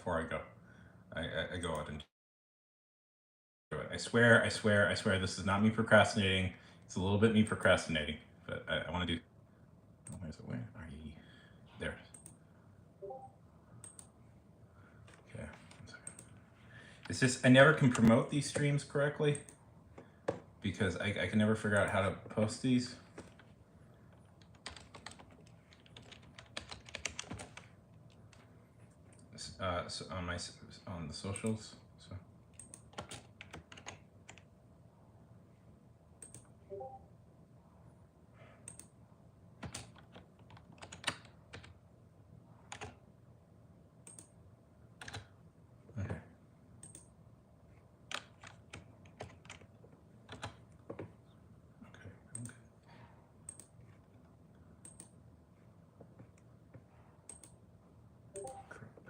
before I go. I go out and do it. I swear, this is not me procrastinating. It's a little bit me procrastinating, but I want to do. Oh, where's it? Where are you? There. Okay. 1 second. It's just I never can promote these streams correctly because I can never figure out how to post these. So on the socials. So. Okay.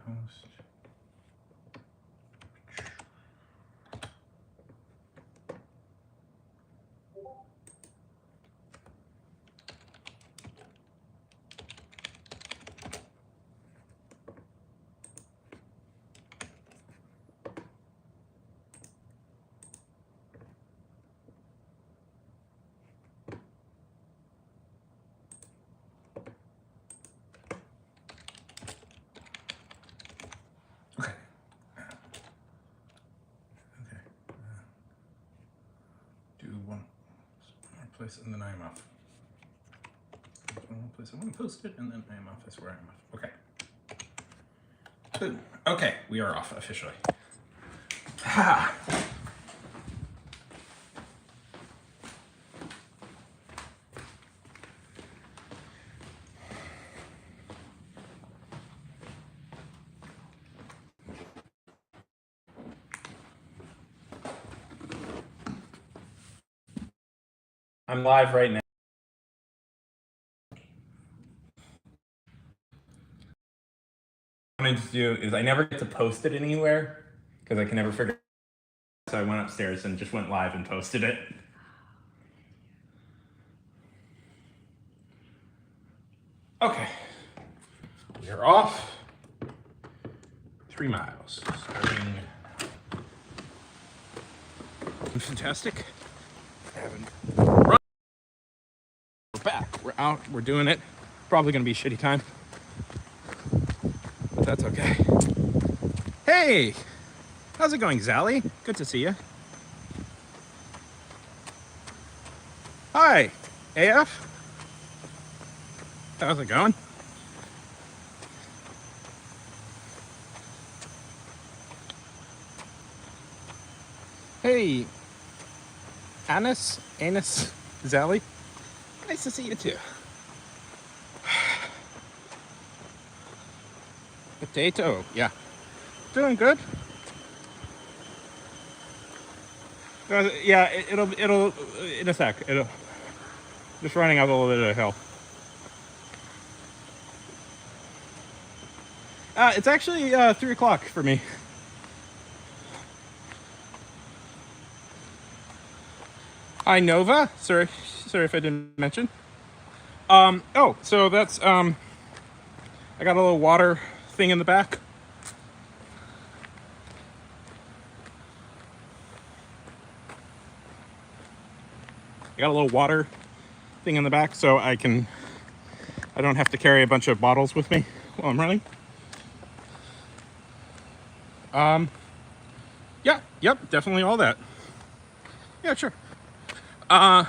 Post. Okay. Do one more place and then I am off. One more place I want to post it and then I am off. That's where I am off. Okay. Boom. Okay, we are off officially. Ha! I'm live right now. What I wanted to do is I never get to post it anywhere because I can never figure it out. So I went upstairs and just went live and posted it. Okay. We are off. 3 miles. Starting. Fantastic. We're back. We're out. We're doing it. Probably going to be a shitty time. But that's okay. Hey! How's it going, Zally? Good to see you. Hi, AF. How's it going? Hey, Anus, Zally. Nice to see you too. Potato, yeah. Doing good. Yeah, it'll in a sec. It'll just running up a little bit of a hill. It's actually 3 o'clock for me. Hi, Nova. Sorry if I didn't mention. Oh, so that's I got a little water thing in the back. I got a little water thing in the back so I don't have to carry a bunch of bottles with me while I'm running. Yeah, yep, definitely all that. Yeah, sure. I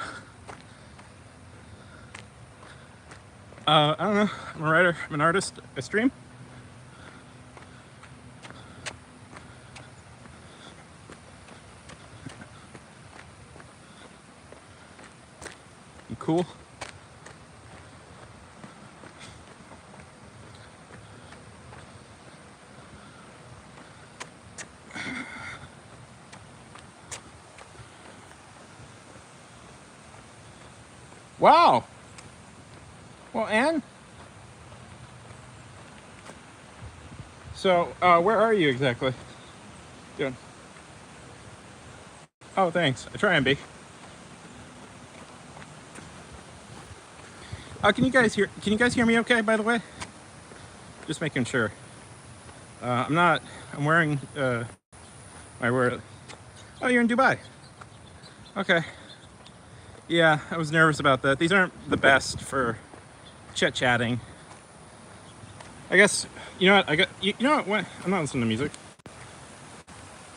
don't know. I'm a writer. I'm an artist. I stream. You cool? Wow. Well, Anne? So, where are you exactly? Doing? Oh, thanks. I try and be. Can you guys hear me okay, by the way? Just making sure. I'm not. I'm wearing. I wear. Oh, you're in Dubai. Okay. Yeah, I was nervous about that. These aren't the best for chit-chatting. I guess. You know what? You know what? I'm not listening to music.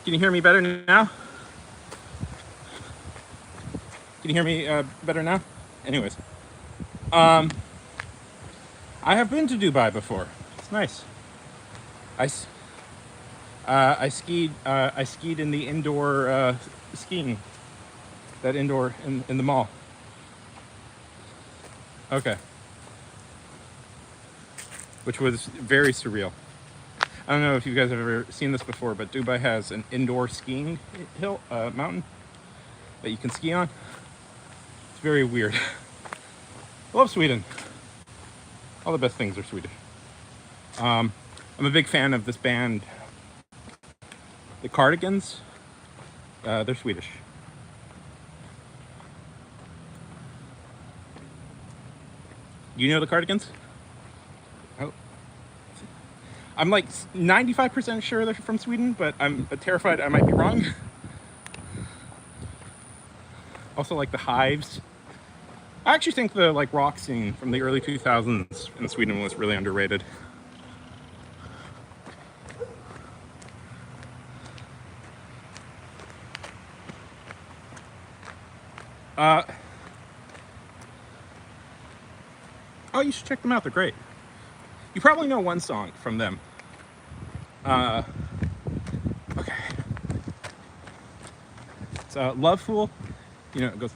Can you hear me better now? Can you hear me better now? Anyways, I have been to Dubai before. It's nice. I skied. I skied in the indoor skiing. That indoor in the mall. Okay. Which was very surreal. I don't know if you guys have ever seen this before, but Dubai has an indoor skiing mountain that you can ski on. It's very weird. I love Sweden. All the best things are Swedish. I'm a big fan of this band, the Cardigans. They're Swedish. You know the Cardigans? Oh. I'm like 95% sure they're from Sweden, but I'm terrified I might be wrong. Also like the Hives. I actually think the like rock scene from the early 2000s in Sweden was really underrated. Oh, you should check them out. They're great. You probably know one song from them. Okay. It's Love Fool. You know, it goes,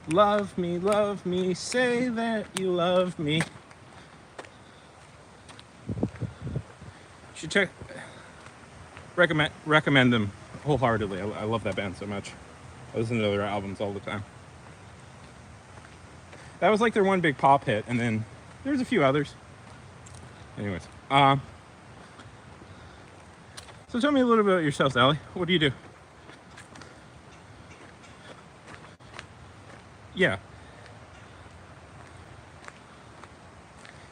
love me, say that you love me. You should recommend them wholeheartedly. I love that band so much. I listen to their albums all the time. That was like their one big pop hit, and then there's a few others. Anyways, so tell me a little bit about yourself, Sally. What do you do? Yeah.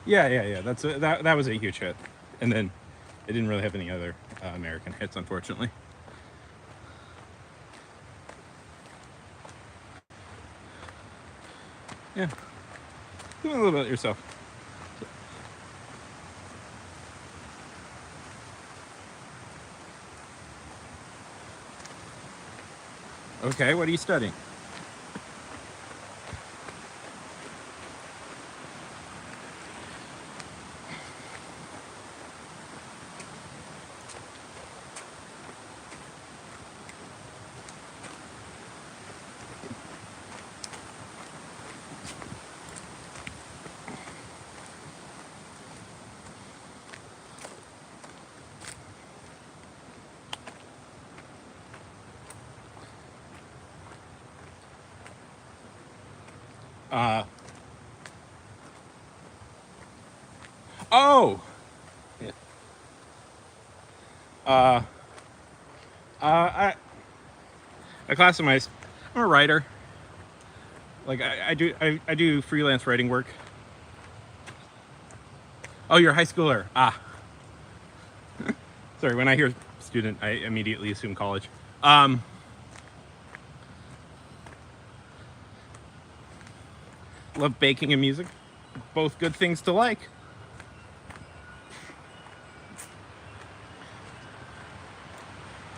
Yeah. That was a huge hit, and then it didn't really have any other American hits, unfortunately. Yeah. Tell me a little bit about yourself. Okay, what are you studying? Oh! Yeah. Uh, I a class of my, I'm a writer. Like I do freelance writing work. Oh, you're a high schooler. Ah. Sorry, when I hear student, I immediately assume college. Love baking and music. Both good things to like.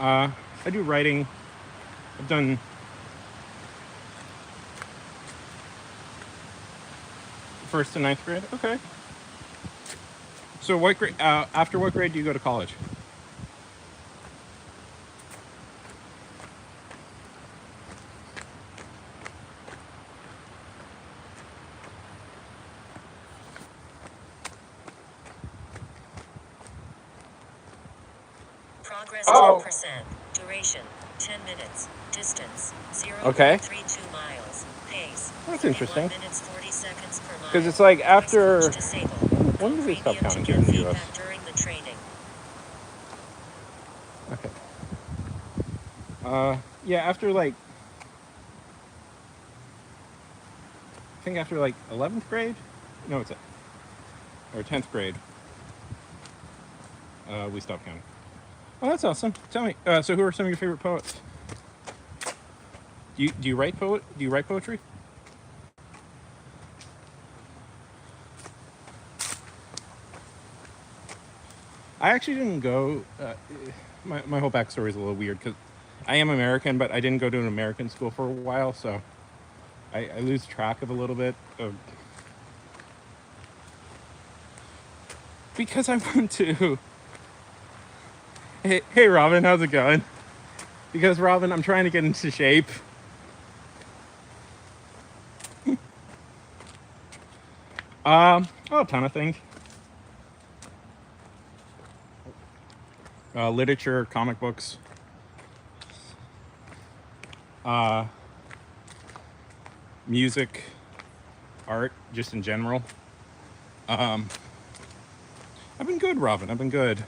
I do writing. I've done first to ninth grade. Okay. So what grade? After what grade do you go to college? Progress 2%. Duration 10 minutes. Distance 0.32 miles. Pace. That's interesting. 1 minutes 40 seconds per mile. Because it's like after. When does it stop counting here in the US? During the training. Okay. Yeah, after like. I think after like 11th grade? No, it's or 10th grade. we stopped counting. Oh, that's awesome. Tell me, so who are some of your favorite poets? Do you write poetry? I actually didn't go. My whole backstory is a little weird because I am American, but I didn't go to an American school for a while, so I lose track of a little bit of. Because I want to. Hey, Robin, how's it going? Because Robin, I'm trying to get into shape. A ton of things. Literature, comic books, music, art, just in general. I've been good, Robin. I've been good.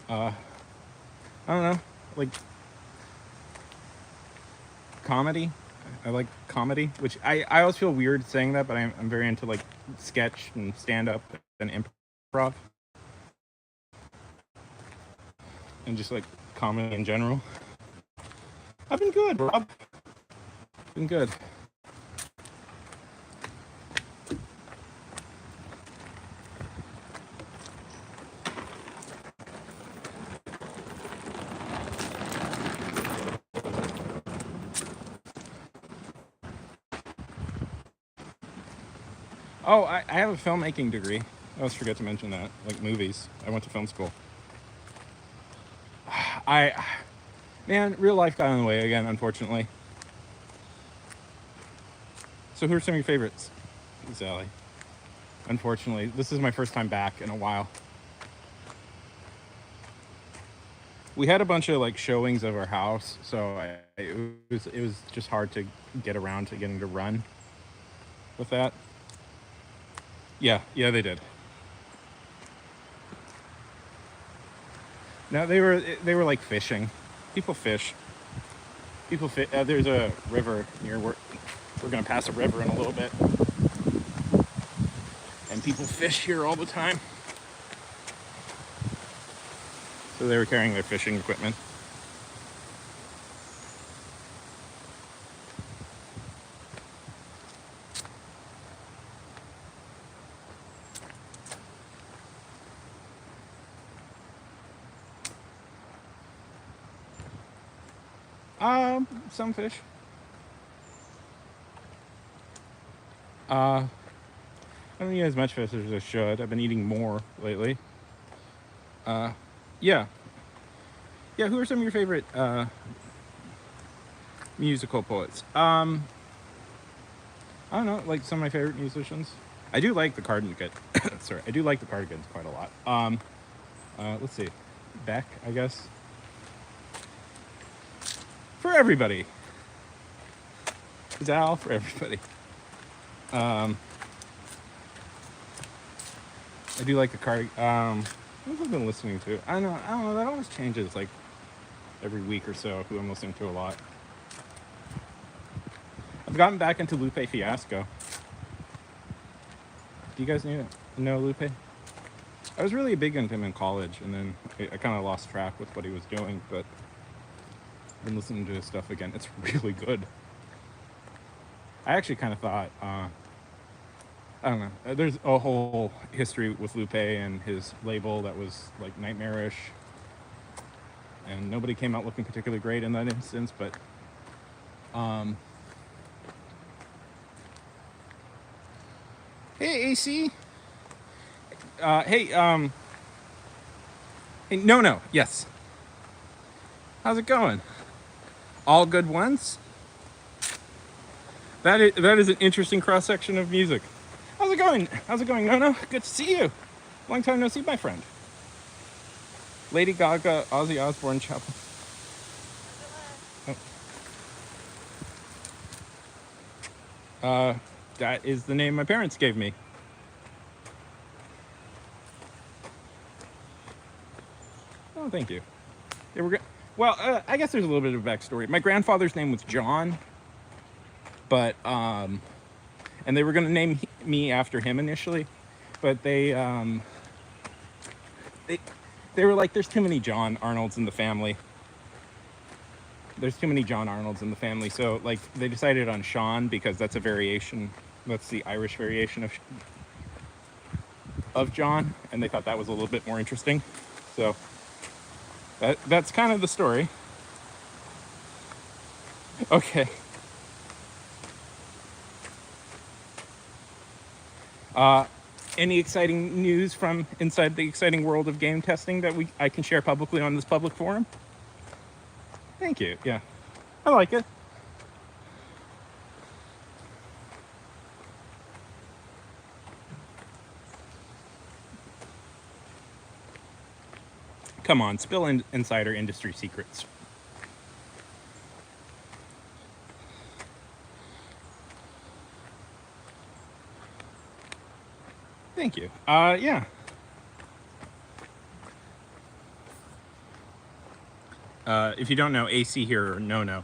I don't know, like comedy. I like comedy, which I always feel weird saying that, but I'm very into like sketch and stand up and improv. And just like comedy in general. I've been good, Rob. Been good. Oh, I have a filmmaking degree. I always forget to mention that. Like movies. I went to film school. Man, real life got in the way again, unfortunately. So who are some of your favorites, Sally? Unfortunately, this is my first time back in a while. We had a bunch of like showings of our house, so it was just hard to get around to getting to run with that. Yeah, they did. No, they were like fishing. People fish. There's a river near where we're gonna pass a river in a little bit, and people fish here all the time. So they were carrying their fishing equipment. Some fish. I don't eat as much fish as I should. I've been eating more lately. Yeah. Who are some of your favorite musical poets? I don't know, like some of my favorite musicians. I do like the Cardigans. Sorry, I do like the Cardigans quite a lot. Let's see, Beck, I guess. For everybody. Zal for everybody. I do like the Cardigans. What have I been listening to? I don't know. That always changes, like every week or so. Who I'm listening to a lot. I've gotten back into Lupe Fiasco. Do you guys know Lupe? I was really big into him in college, and then I kind of lost track with what he was doing. But I've been listening to his stuff again. It's really good. I actually kind of thought. I don't know. There's a whole history with Lupe and his label that was like nightmarish, and nobody came out looking particularly great in that instance. But hey, AC. Hey, no, yes. How's it going? All good ones? That is an interesting cross section of music. How's it going, No? Good to see you. Long time no see, my friend. Lady Gaga, Ozzy Osbourne, Chapel. That is the name my parents gave me. Oh, thank you. They were well, I guess there's a little bit of a backstory. My grandfather's name was John, but and they were going to name me after him initially, but they They were like, there's too many John Arnolds in the family. There's too many John Arnolds in the family. So like they decided on Sean because that's a variation. That's the Irish variation of John. And they thought that was a little bit more interesting. So that's kind of the story. Okay. Any exciting news from inside the exciting world of game testing that I can share publicly on this public forum? Thank you. Yeah, I like it. Come on, spill insider industry secrets. Thank you. Yeah. If you don't know, AC here or no.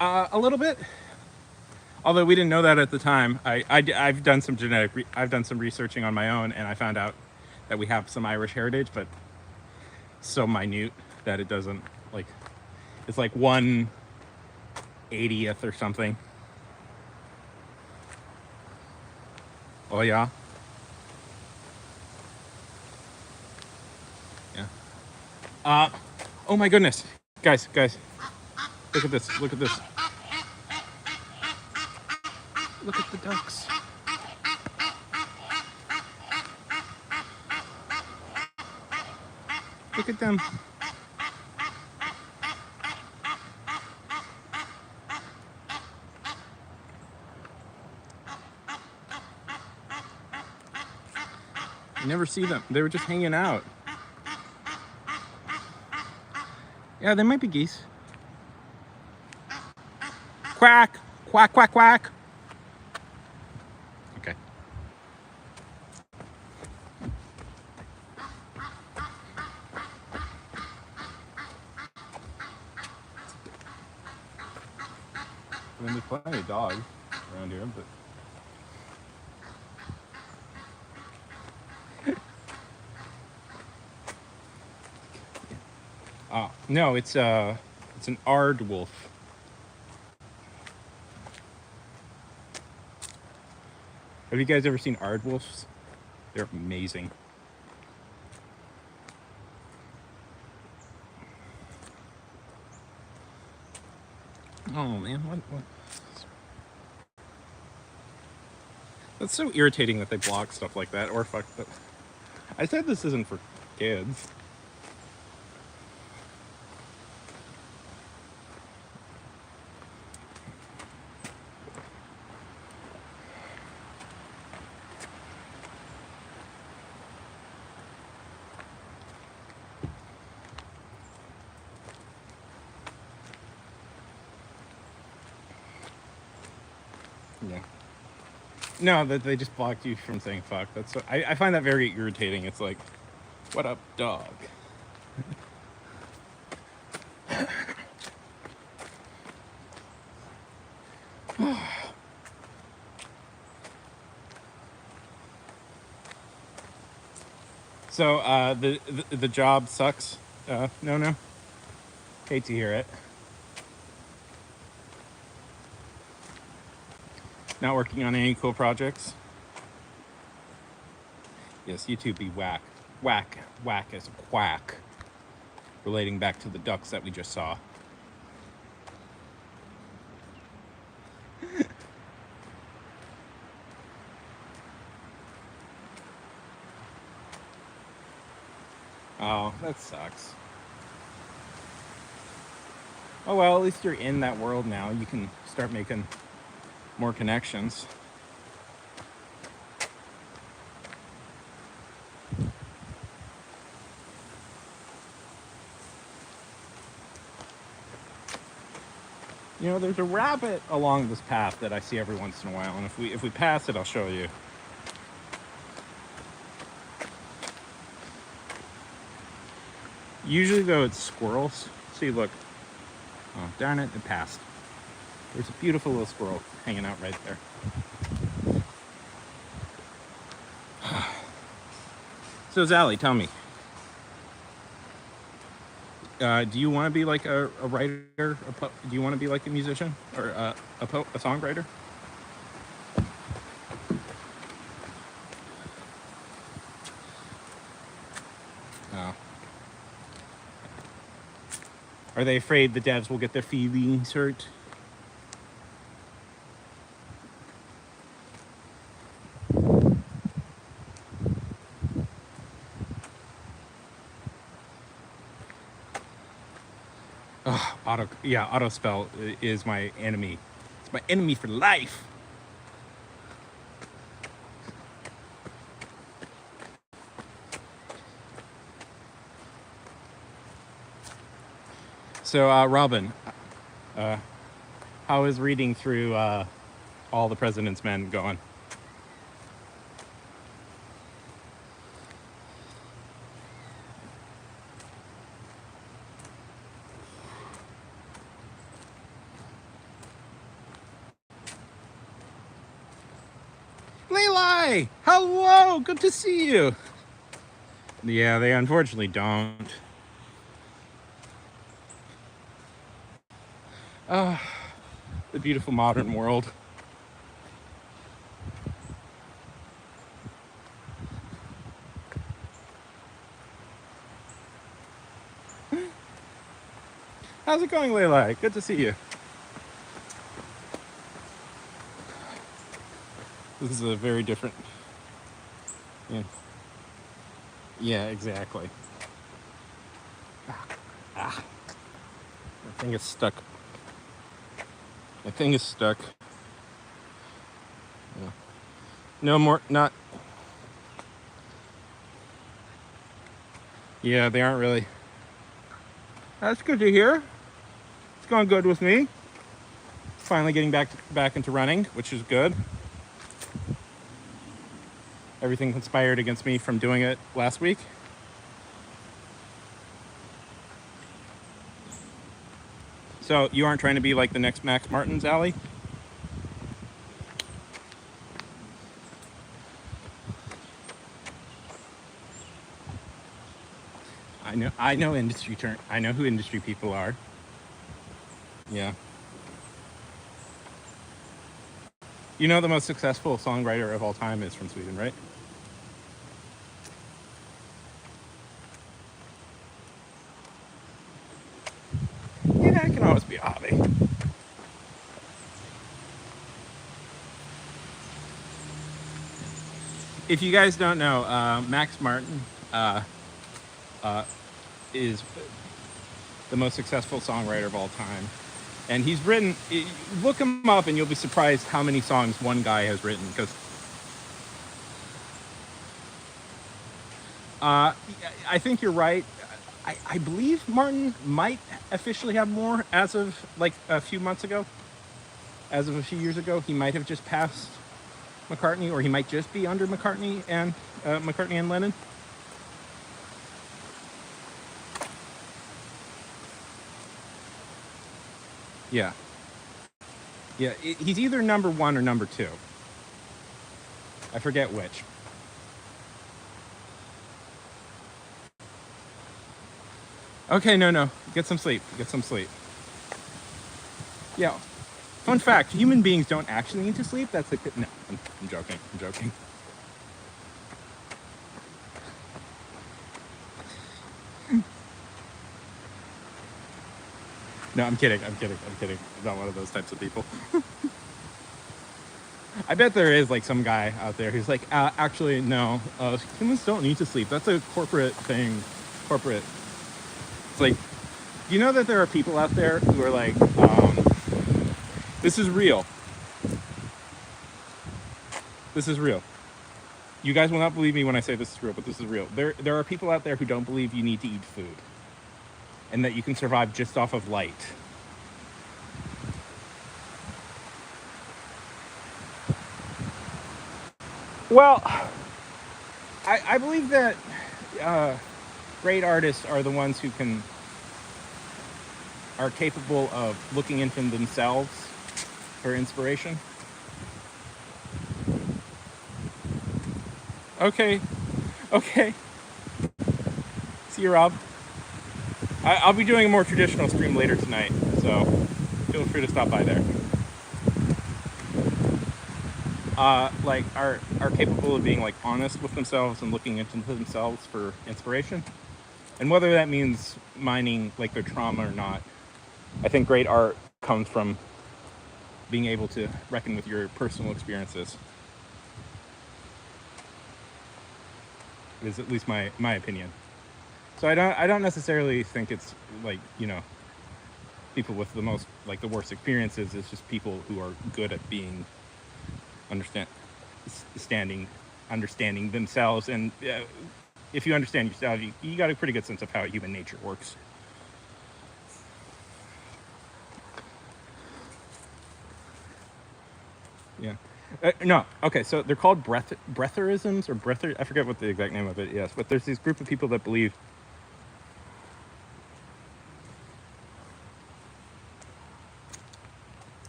A little bit. Although we didn't know that at the time. I've done some I've done some researching on my own, and I found out that we have some Irish heritage, but so minute that it doesn't, like, it's like 1/80th or something. Oh yeah. Yeah. Oh my goodness, guys, look at this. Look at this. Look at the ducks. Look at them. You never see them. They were just hanging out. Yeah, they might be geese. Quack! Quack, quack, quack! Okay. I mean, there's plenty of dogs around here, but... No, it's an aardwolf. Have you guys ever seen aardwolves? They're amazing. Oh man, what? That's so irritating that they block stuff like that, or fuck that. I said this isn't for kids. Yeah. No, that they just blocked you from saying fuck. That's so, I find that very irritating. It's like, what up, dog? So the job sucks. No. Hate to hear it. Not working on any cool projects. Yes, you two be whack as a quack. Relating back to the ducks that we just saw. Oh, that sucks. Oh well, at least you're in that world now. You can start making more connections. You know, there's a rabbit along this path that I see every once in a while, and if we pass it, I'll show you. Usually though, it's squirrels. See, look. Oh, darn it, it passed. There's a beautiful little squirrel hanging out right there. So Zally, tell me, do you want to be like a writer? Do you want to be like a musician or a songwriter? Oh. Are they afraid the devs will get their feelings hurt? Oh, auto spell is my enemy. It's my enemy for life. So, Robin, how is reading through all the President's Men going? Levi! Hello! Good to see you! Yeah, they unfortunately don't. The beautiful modern world. How's it going, Leila? Good to see you. This is a very different... Yeah, exactly. My thing is stuck. My thing is stuck. Yeah. No more, not... Yeah, they aren't really. That's good to hear. It's going good with me. Finally getting back into running, which is good. Everything conspired against me from doing it last week. So you aren't trying to be like the next Max Martin's, Allie? I know industry term. I know who industry people are. Yeah. You know the most successful songwriter of all time is from Sweden, right? Yeah, it can always be a hobby. If you guys don't know, Max Martin is the most successful songwriter of all time. And he's written, look him up and you'll be surprised how many songs one guy has written. Because I think you're right. I believe Martin might officially have more as of like a few months ago. As of a few years ago, he might have just passed McCartney, or he might just be under McCartney and Lennon. Yeah. Yeah, he's either number one or number two. I forget which. Okay, no. Get some sleep. Yeah. Fun fact, human beings don't actually need to sleep. That's no, I'm joking. No, I'm kidding. I'm not one of those types of people. I bet there is like some guy out there who's like, actually, no, humans don't need to sleep. That's a corporate thing. It's like, you know that there are people out there who are like, this is real. You guys will not believe me when I say this is real, but this is real. There are people out there who don't believe you need to eat food and that you can survive just off of light. Well, I believe that great artists are the ones who are capable of looking into themselves for inspiration. Okay. see you, Rob. I'll be doing a more traditional stream later tonight, so feel free to stop by there. Like are capable of being like honest with themselves and looking into themselves for inspiration, and whether that means mining like their trauma or not. I think great art comes from being able to reckon with your personal experiences. It is at least my opinion. So I don't necessarily think it's like, you know, people with the most like the worst experiences. It's just people who are good at being understanding themselves, and if you understand yourself, you got a pretty good sense of how human nature works. Yeah. No. Okay. So they're called breatherisms or breather. I forget what the exact name of it is, but there's this group of people that believe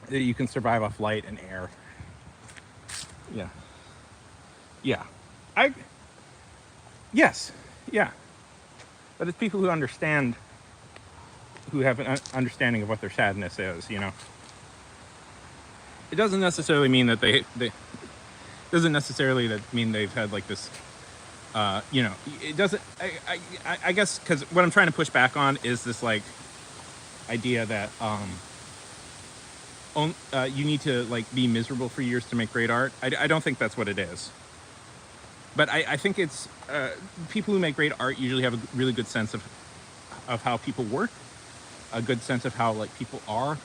that you can survive off light and air. Yeah. Yeah. Yes. Yeah. But it's people who understand, who have an understanding of what their sadness is, you know. It doesn't necessarily mean that they doesn't necessarily that mean they've had like this, you know, it doesn't, I guess, because what I'm trying to push back on is this like idea that you need to like be miserable for years to make great art. I don't think that's what it is. But I think it's people who make great art usually have a really good sense of how people work, a good sense of how like people are,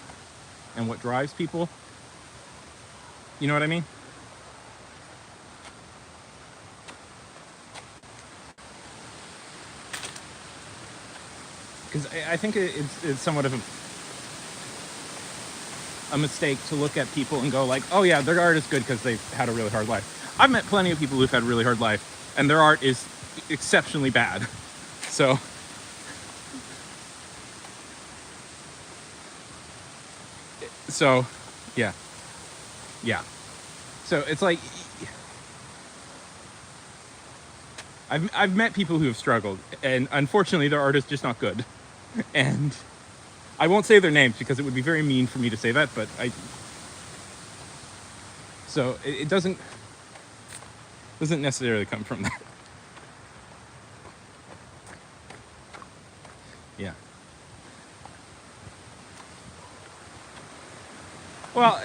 and what drives people. You know what I mean? Because I think it's somewhat of a mistake to look at people and go like, oh yeah, their art is good because they've had a really hard life. I've met plenty of people who've had a really hard life, and their art is exceptionally bad. So, yeah, yeah. So it's like, I've met people who have struggled, and unfortunately their art is just not good. And I won't say their names because it would be very mean for me to say that, but so it doesn't necessarily come from that. Yeah. Well,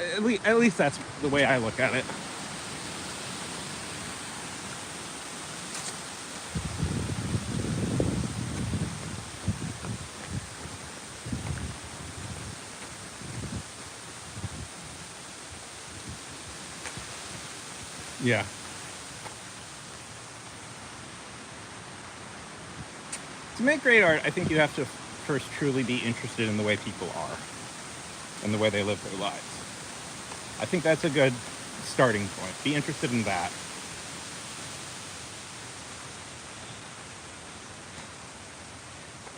at least that's the way I look at it. Yeah. To make great art, I think you have to first truly be interested in the way people are and the way they live their lives. I think that's a good starting point. Be interested in that.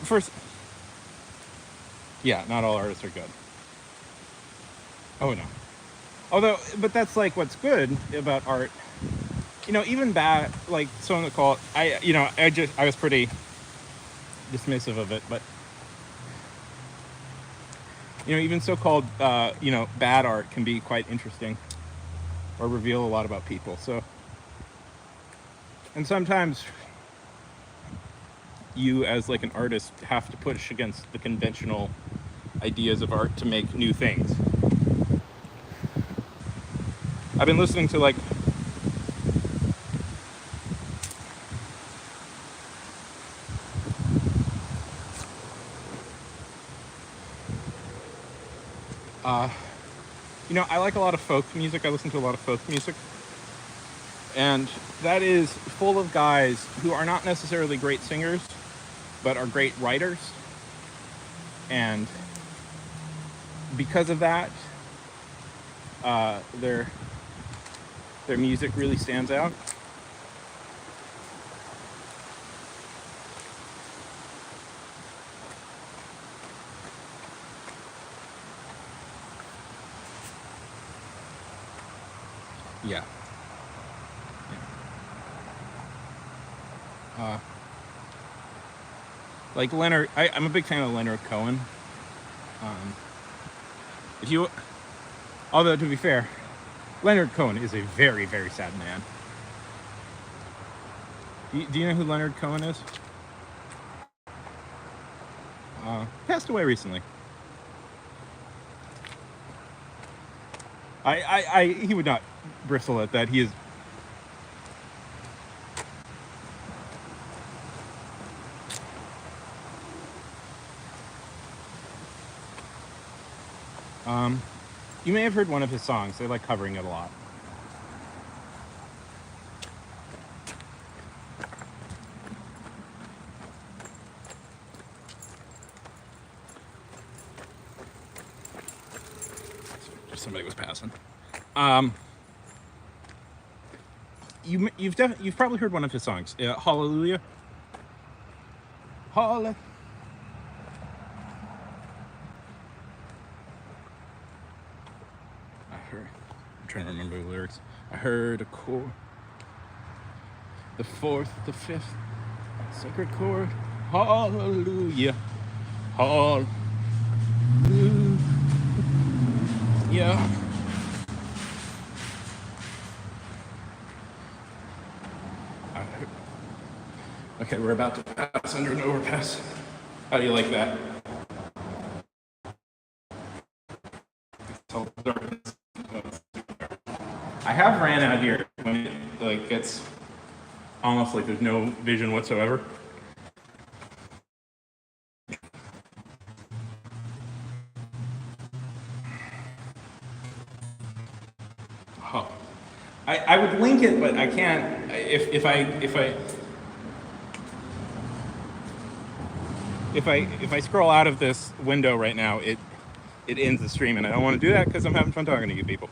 First, yeah, not all artists are good. Oh no. Although, but that's like what's good about art. You know, even bad, like someone would call it, I was pretty dismissive of it, but you know, even so-called, bad art can be quite interesting or reveal a lot about people. So, and sometimes you as like an artist have to push against the conventional ideas of art to make new things. I've been listening to like I like a lot of folk music. I listen to a lot of folk music. And that is full of guys who are not necessarily great singers, but are great writers. And because of that, their music really stands out. Yeah. Like Leonard, I'm a big fan of Leonard Cohen. If you, although to be fair, Leonard Cohen is a very, very sad man. Do you know who Leonard Cohen is? Passed away recently. He would not bristle at that. He is. You may have heard one of his songs. They like covering it a lot. Somebody was passing. You've probably heard one of his songs. Hallelujah. Hallelujah. I'm trying to remember the lyrics. I heard a chord. The fourth, the fifth, sacred chord. Hallelujah. Hallelujah. Yeah. Okay, we're about to pass under an overpass. How do you like that? I have ran out here when it gets almost like there's no vision whatsoever. Oh. I would link it, but I can't. If I scroll out of this window right now, it ends the stream, and I don't want to do that because I'm having fun talking to you people.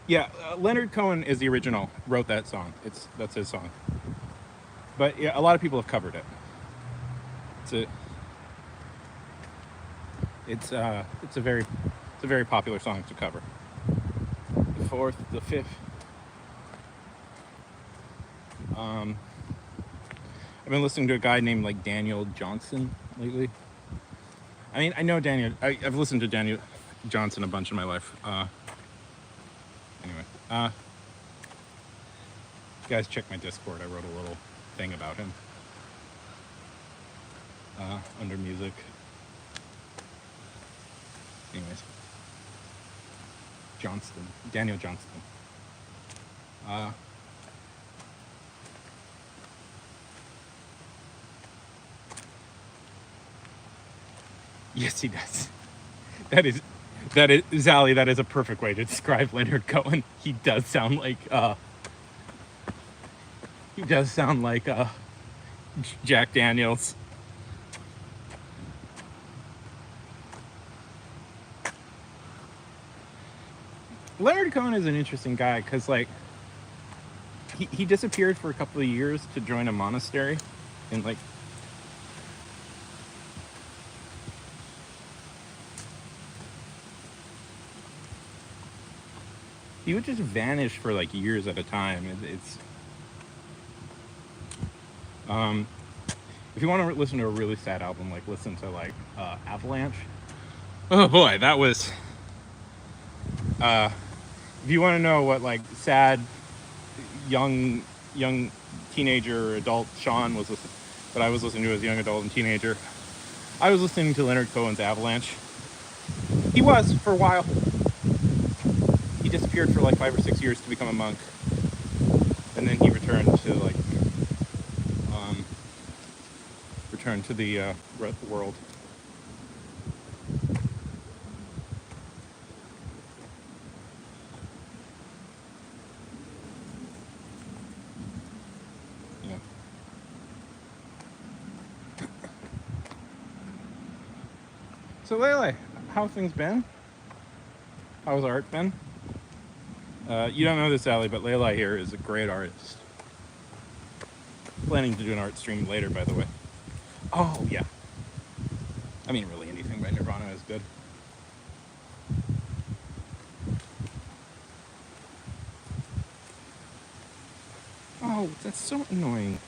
Yeah, Leonard Cohen is the original. Wrote that song. That's his song. But yeah, a lot of people have covered it. It's a very popular song to cover. The fourth, the fifth. I've been listening to a guy named like Daniel Johnson lately. I mean, I know Daniel. I've listened to Daniel Johnson a bunch in my life. Anyway, guys, check my Discord. I wrote a little thing about him under music. Anyways, Daniel Johnston. Yes, he does. That is, Zally, that is a perfect way to describe Leonard Cohen. He does sound like, Jack Daniels. Leonard Cohen is an interesting guy because, like, he disappeared for a couple of years to join a monastery, and like, he would just vanish for like years at a time. If you want to listen to a really sad album, like listen to like Avalanche. Oh boy, that was. If you want to know what like sad young teenager or adult Sean was listening, but I was listening to as a young adult and teenager, I was listening to Leonard Cohen's Avalanche. He was for a while. He disappeared for like 5 or 6 years to become a monk, and then he returned to like the world. Yeah. So Lele, how have things been? How's art been? You don't know this, Sally, but Leila here is a great artist. Planning to do an art stream later, by the way. Oh, yeah. I mean, really anything by Nirvana is good. Oh, Oh, that's so annoying.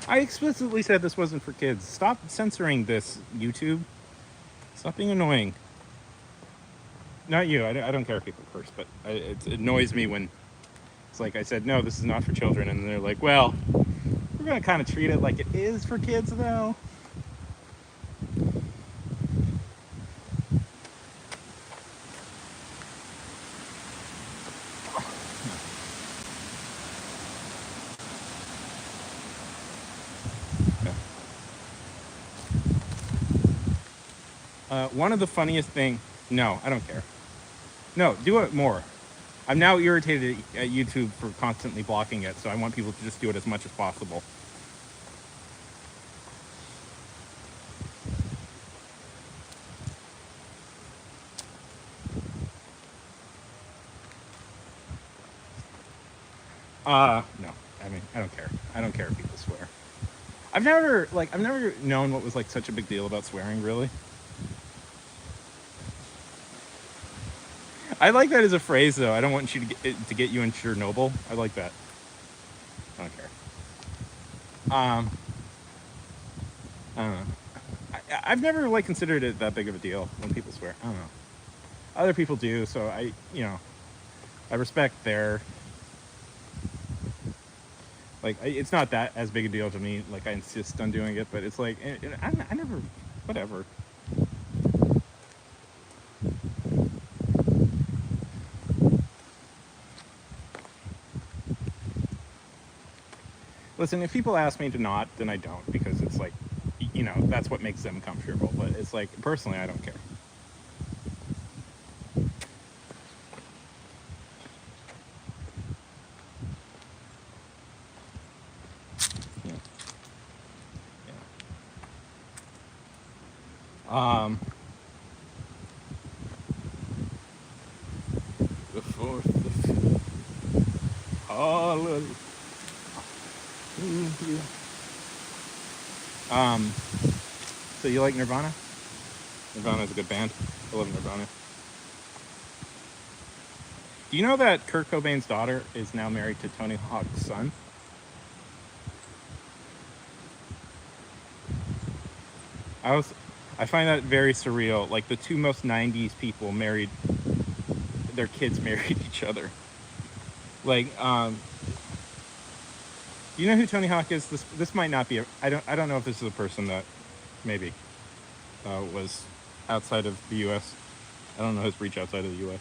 I explicitly said this wasn't for kids. Stop censoring this, YouTube. Stop being annoying. Not you. I don't care if people curse, but it annoys me when it's like I said, no, this is not for children. And they're like, well, we're going to kind of treat it like it is for kids, though. One of the funniest thing. No, I don't care. No, do it more. I'm now irritated at YouTube for constantly blocking it, so I want people to just do it as much as possible. No. I mean, I don't care. I don't care if people swear. I've never known what was like such a big deal about swearing, really. I like that as a phrase, though. I don't want you to get you in Chernobyl. I like that. I don't care. I don't know. I've never like considered it that big of a deal when people swear. I don't know. Other people do, so I respect their. Like, it's not that as big a deal to me. Like, I insist on doing it, but it's like I never, whatever. Listen, if people ask me to not, then I don't, because it's like, that's what makes them comfortable. But it's like, personally, I don't care. Yeah. Yeah. The fourth, the fifth, hallelujah. So you like Nirvana? Nirvana is a good band. I love Nirvana. Do you know that Kurt Cobain's daughter is now married to Tony Hawk's son? I find that very surreal. Like, the two most 90s people their kids married each other. Like, do you know who Tony Hawk is? This might not be I don't know if this is a person that maybe was outside of the US. I don't know his reach outside of the US.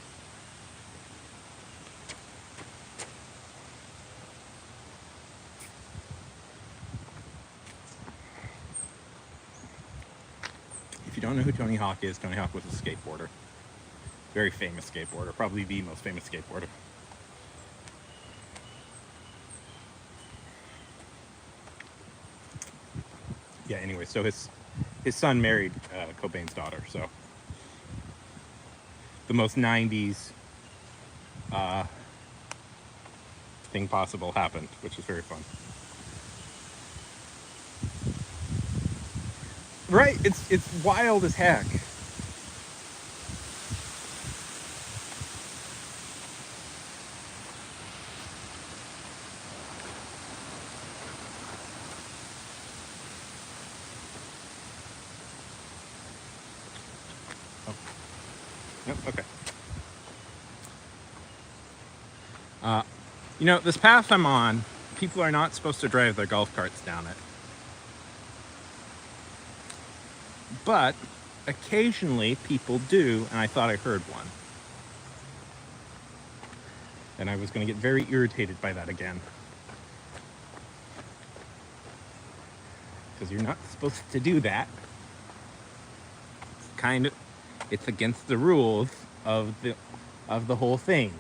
If you don't know who Tony Hawk is, Tony Hawk was a skateboarder. Very famous skateboarder, probably the most famous skateboarder. Yeah, anyway, so his son married Cobain's daughter, so the most 90s thing possible happened, which is very fun. Right? It's wild as heck. Oh. Nope, okay. This path I'm on, people are not supposed to drive their golf carts down it. But occasionally people do, and I thought I heard one. And I was going to get very irritated by that again. Because you're not supposed to do that. It's against the rules of the whole thing.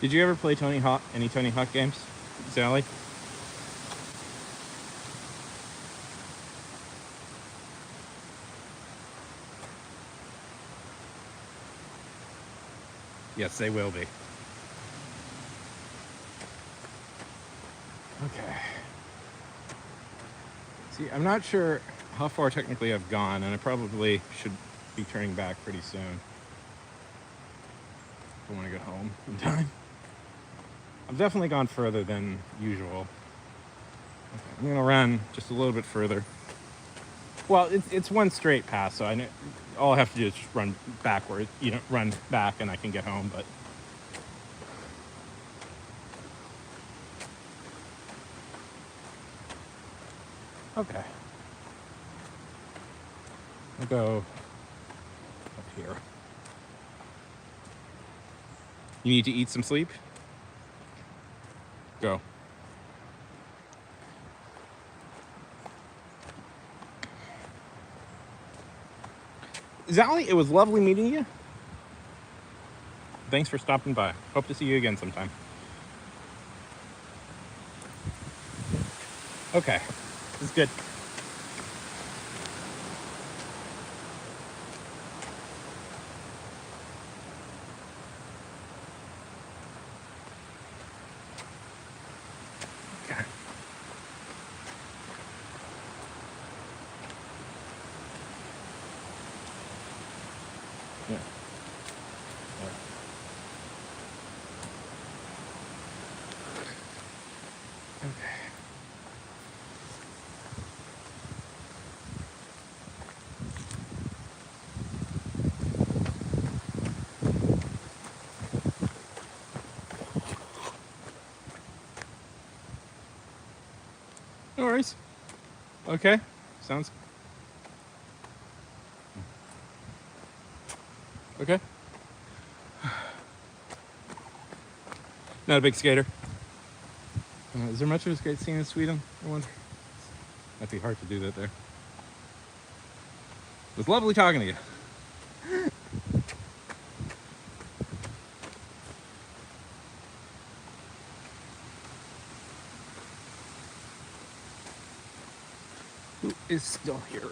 Did you ever play any Tony Hawk games, Sally? Yes, they will be. Okay. See, I'm not sure how far technically I've gone, and I probably should be turning back pretty soon. If I want to get home in time. I've definitely gone further than usual. Okay, I'm gonna run just a little bit further. Well, it's one straight path, so I know all I have to do is just run backward, run back, and I can get home. But okay, I'll go up here. You need to eat some sleep? Go. Zally, it was lovely meeting you. Thanks for stopping by. Hope to see you again sometime. Okay, this is good. Okay. Yeah. Okay. No worries. Okay. Sounds okay. Not a big skater. Is there much of a skate scene in Sweden? I wonder. Might be hard to do that there. It was lovely talking to you. Who is still here?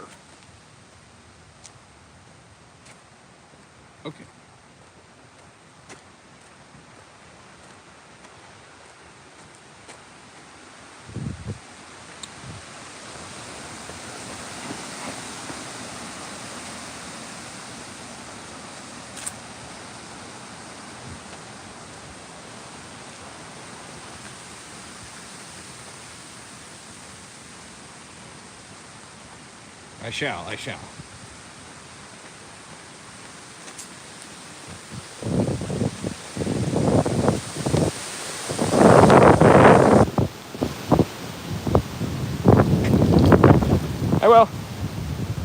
Okay. I shall. I will.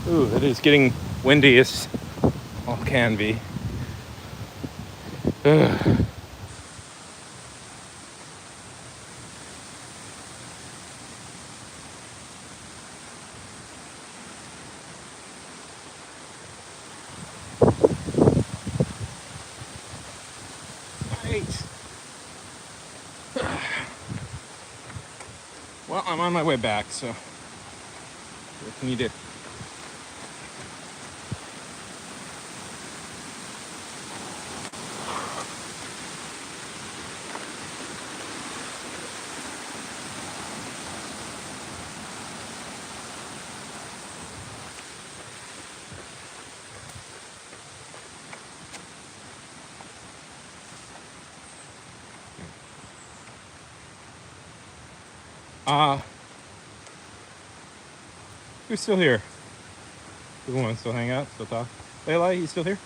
Ooh, it is getting windy as all can be. Ugh. Right. Well, I'm on my way back, so what can you do? Who's still here? Who wants to still hang out, still talk? Leila, you still here?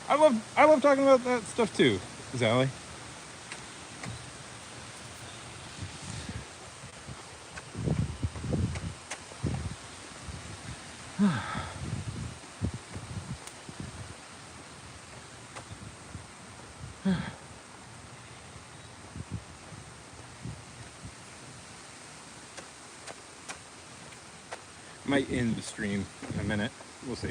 I love talking about that stuff too, Zally. Might end the stream in a minute. We'll see.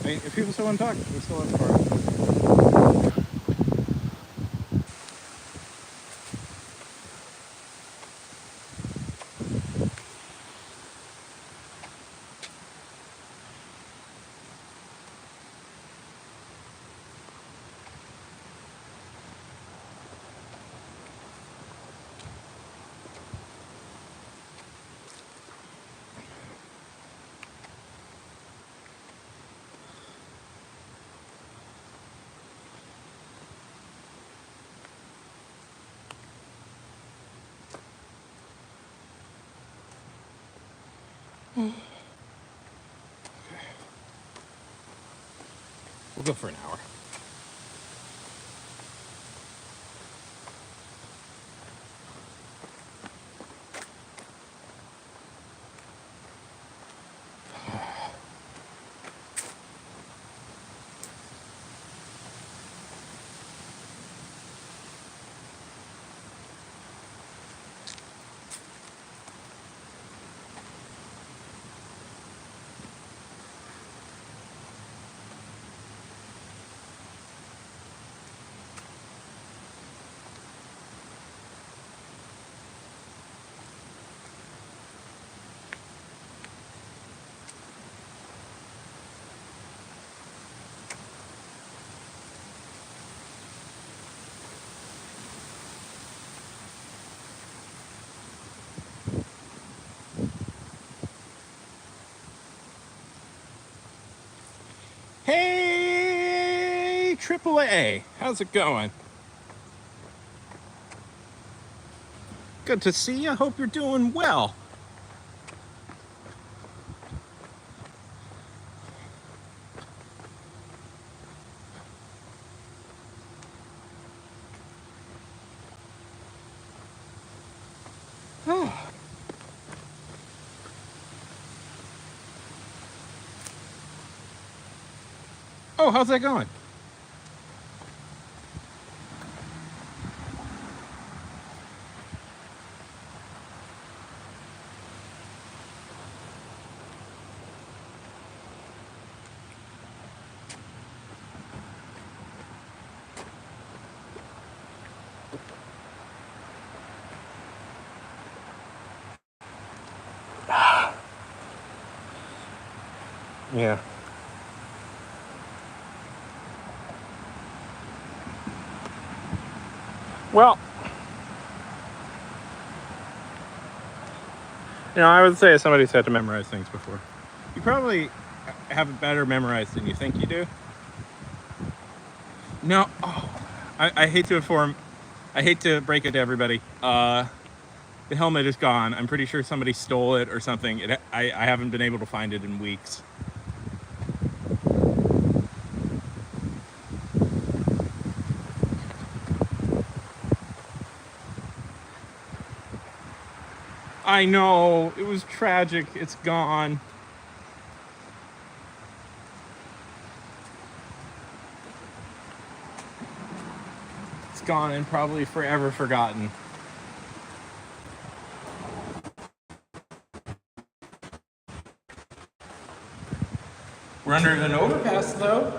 I mean, if people still want to talk, we still have part. We'll go for an hour. Hey, AAA, how's it going? Good to see you. Hope you're doing well. Oh. Oh, how's that going? Yeah. Well, I would say somebody's had to memorize things before. You probably have it better memorized than you think you do. No, I hate to break it to everybody. The helmet is gone. I'm pretty sure somebody stole it or something. I haven't been able to find it in weeks. I know, it was tragic. It's gone. It's gone and probably forever forgotten. We're under an overpass though.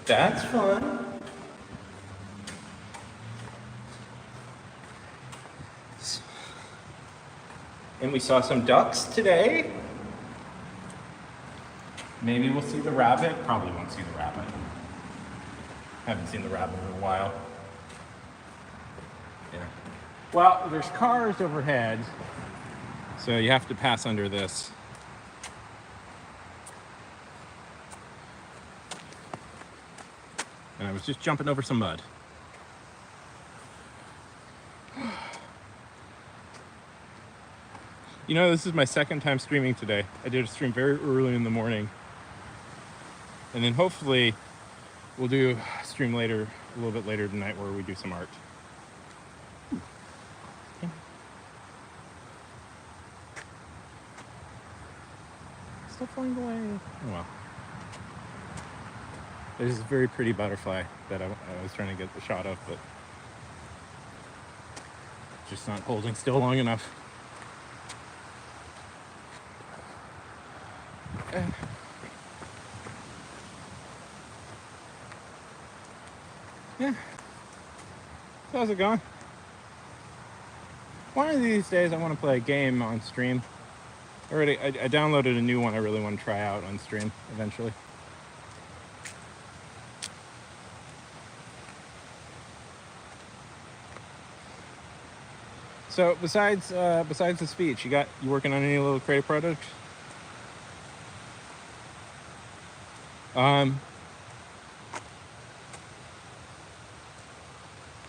That's fun. And we saw some ducks today. Maybe we'll see the rabbit. Probably won't see the rabbit. Haven't seen the rabbit in a while. Yeah. Well, there's cars overhead, so you have to pass under this. And I was just jumping over some mud. This is my second time streaming today. I did a stream very early in the morning. And then hopefully we'll do a stream later, a little bit later tonight, where we do some art. Okay. Still flying away. Oh well. There's this very pretty butterfly that I was trying to get the shot of, but just not holding still long enough. Yeah. So how's it going? One of these days I want to play a game on stream. I downloaded a new one I really want to try out on stream eventually. So besides the speech, you working on any little creative projects?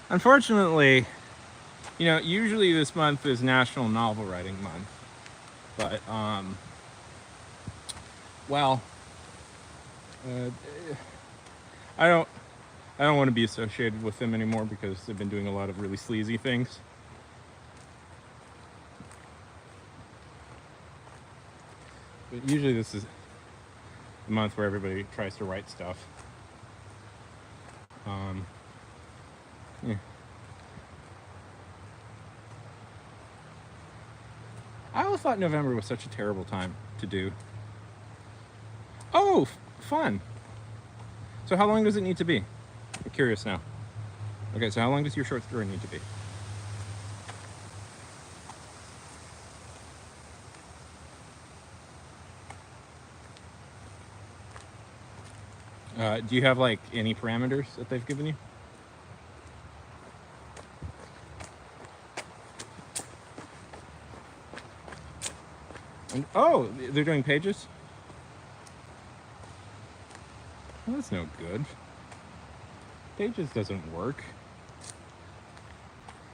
Unfortunately, usually this month is National Novel Writing Month, but well, I don't want to be associated with them anymore because they've been doing a lot of really sleazy things. But usually this is the month where everybody tries to write stuff. Yeah. I always thought November was such a terrible time to do. Oh, fun. So how long does it need to be? I'm curious now. Okay, so how long does your short story need to be? Do you have like any parameters that they've given you? And, oh, they're doing pages? Well, that's no good. Pages doesn't work.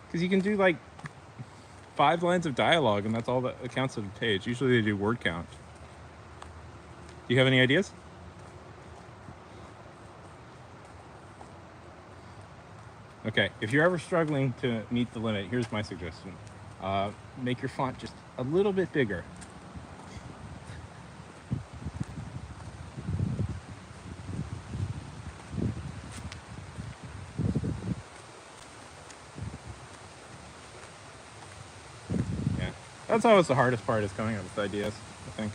Because you can do like 5 lines of dialogue and that's all that counts as a page. Usually they do word count. Do you have any ideas? Okay, if you're ever struggling to meet the limit, here's my suggestion. Make your font just a little bit bigger. Yeah, that's always the hardest part, is coming up with ideas, I think.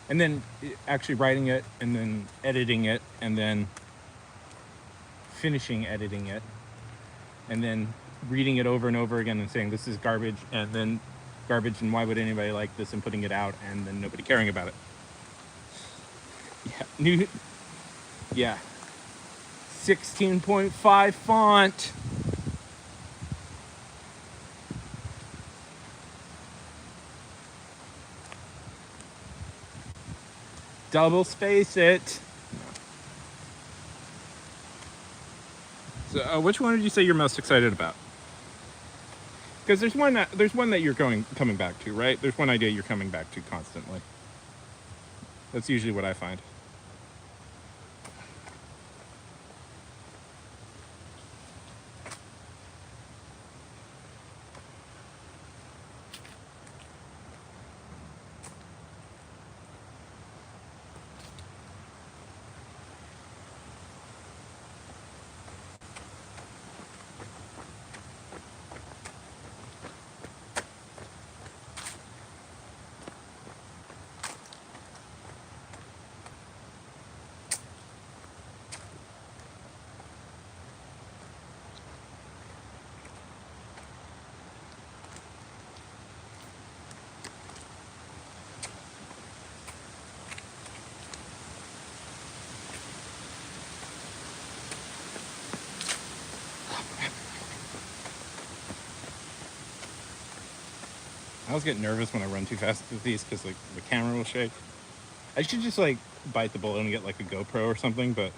And then actually writing it, and then editing it, and then finishing editing it, and then reading it over and over again and saying this is garbage, and then garbage, and why would anybody like this, and putting it out, and then nobody caring about it. Yeah, 16.5 font. Double space it. So, which one did you say you're most excited about? Because there's one that you're coming back to, right? There's one idea you're coming back to constantly. That's usually what I find. I always get nervous when I run too fast with these because like the camera will shake. I should just like bite the bullet and get like a GoPro or something, but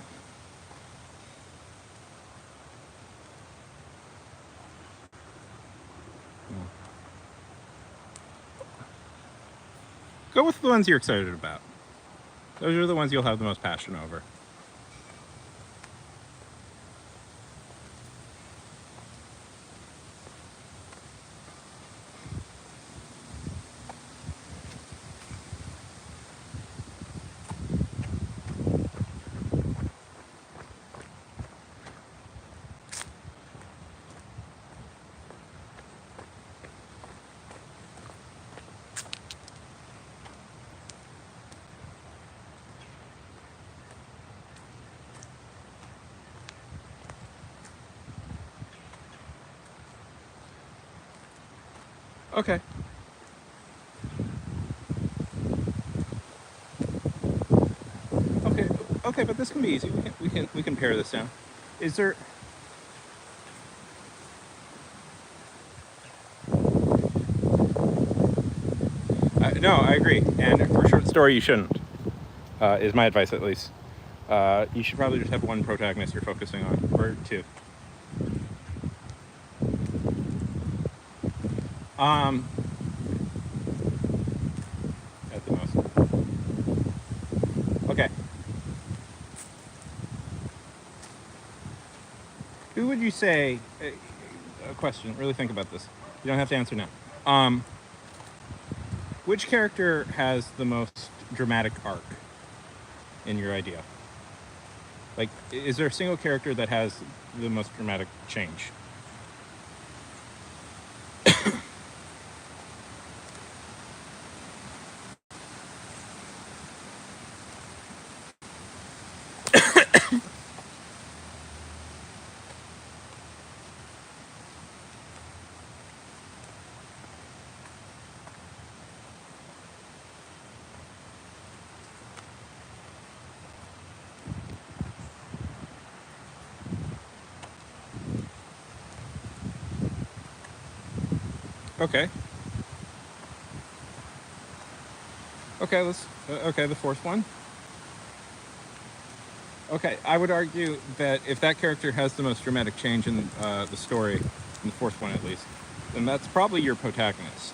go with the ones you're excited about. Those are the ones you'll have the most passion over. Okay. Okay. Okay, but this can be easy. We can pare this down. Is there? No, I agree. And for a short story, you shouldn't. Is my advice, at least. You should probably just have one protagonist you're focusing on, or two. At the most. Okay. Who would you say? A question. Really think about this. You don't have to answer now. Which character has the most dramatic arc in your idea? Like, is there a single character that has the most dramatic change? Okay. Okay, okay, the fourth one. Okay, I would argue that if that character has the most dramatic change in the story, in the fourth one at least, then that's probably your protagonist.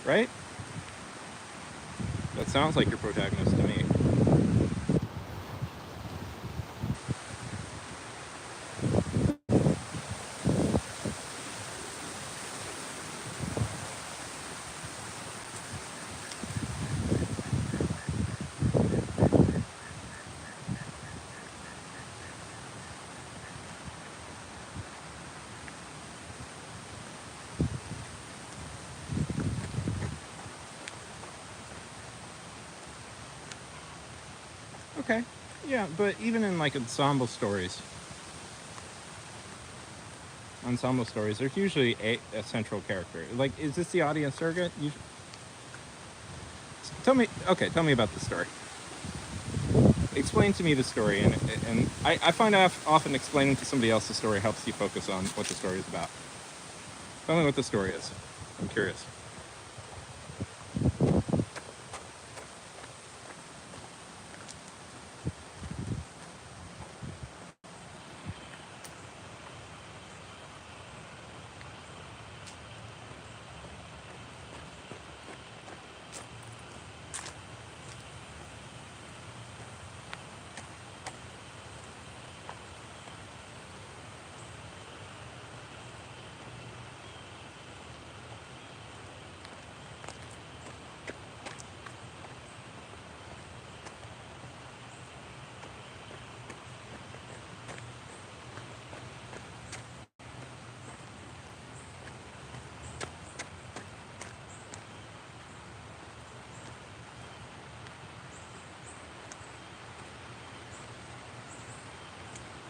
Right? That sounds like your protagonist to me. Okay. Yeah, but even in like ensemble stories, there's usually a central character. Like, is this the audience surrogate? Tell me about the story. Explain to me the story, and I find often explaining to somebody else the story helps you focus on what the story is about. Tell me what the story is. I'm curious.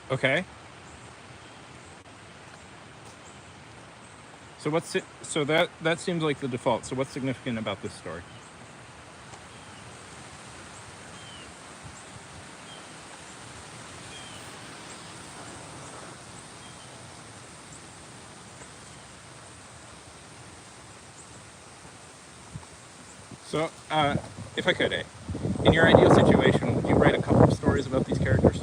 Okay. So that seems like the default. So what's significant about this story? So, if I could, in your ideal situation, would you write a couple of stories about these characters?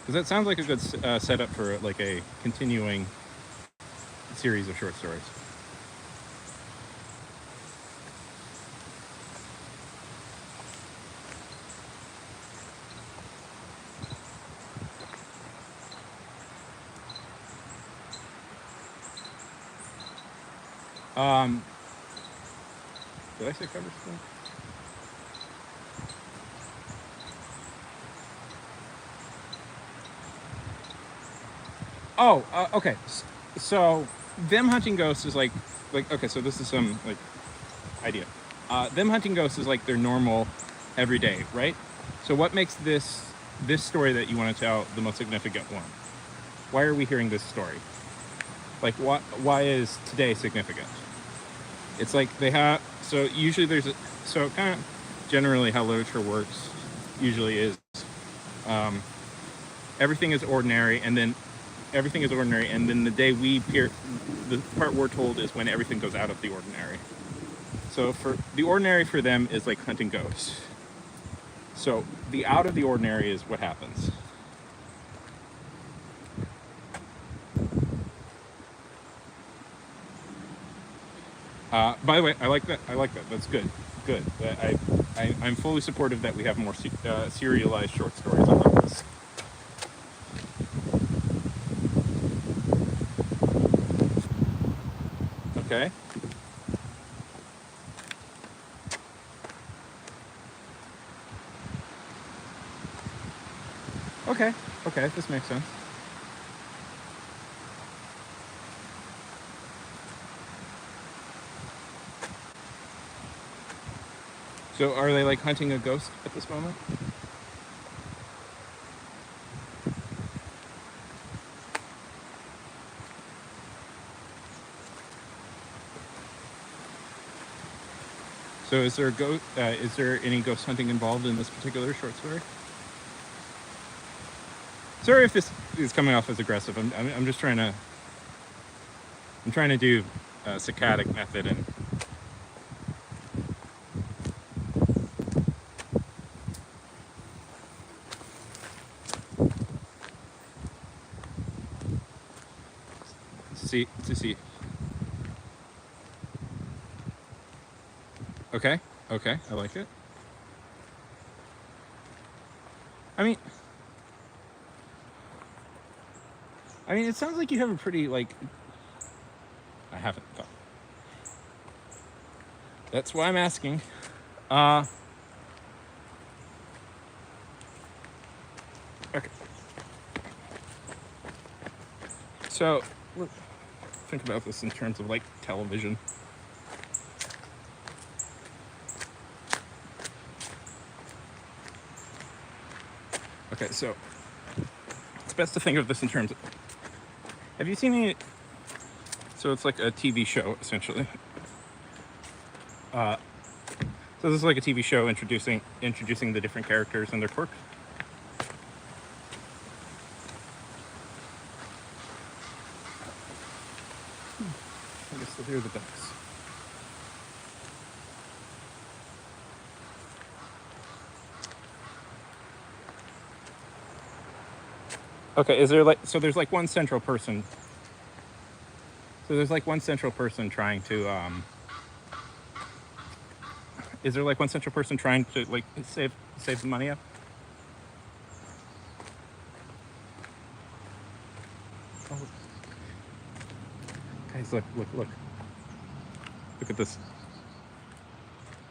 Because that sounds like a good setup for like a continuing series of short stories. Did I say cover story? Oh, okay. So them hunting ghosts is like okay. So this is some like idea. Them hunting ghosts is like their normal, everyday, right? So what makes this this story that you want to tell the most significant one? Why are we hearing this story? Like, why is today significant? It's like they have, so usually so kind of generally how literature works usually is everything is ordinary, and then the day the part we're told is when everything goes out of the ordinary. So for the ordinary for them is like hunting ghosts. So the out of the ordinary is what happens. By the way, I like that. That's good. Good. I'm fully supportive that we have more serialized short stories. I like this. Okay. Okay. Okay. This makes sense. So are they like hunting a ghost at this moment? So is there any ghost hunting involved in this particular short story? Sorry if this is coming off as aggressive. I'm just trying to do a saccadic method and to see. Okay. Okay. I like it. I mean, it sounds like you have a pretty like. I haven't thought. That's why I'm asking. Okay. So, think about this in terms of like television. Okay, so it's best to think of this in terms of. Have you seen any? So it's like a TV show essentially. So this is like a TV show introducing the different characters and their quirks. I guess here are the ducks. Okay, is there like there's like one central person. So there's like one central person trying to is there like one central person trying to like save the money up? Oh. Guys, look at this.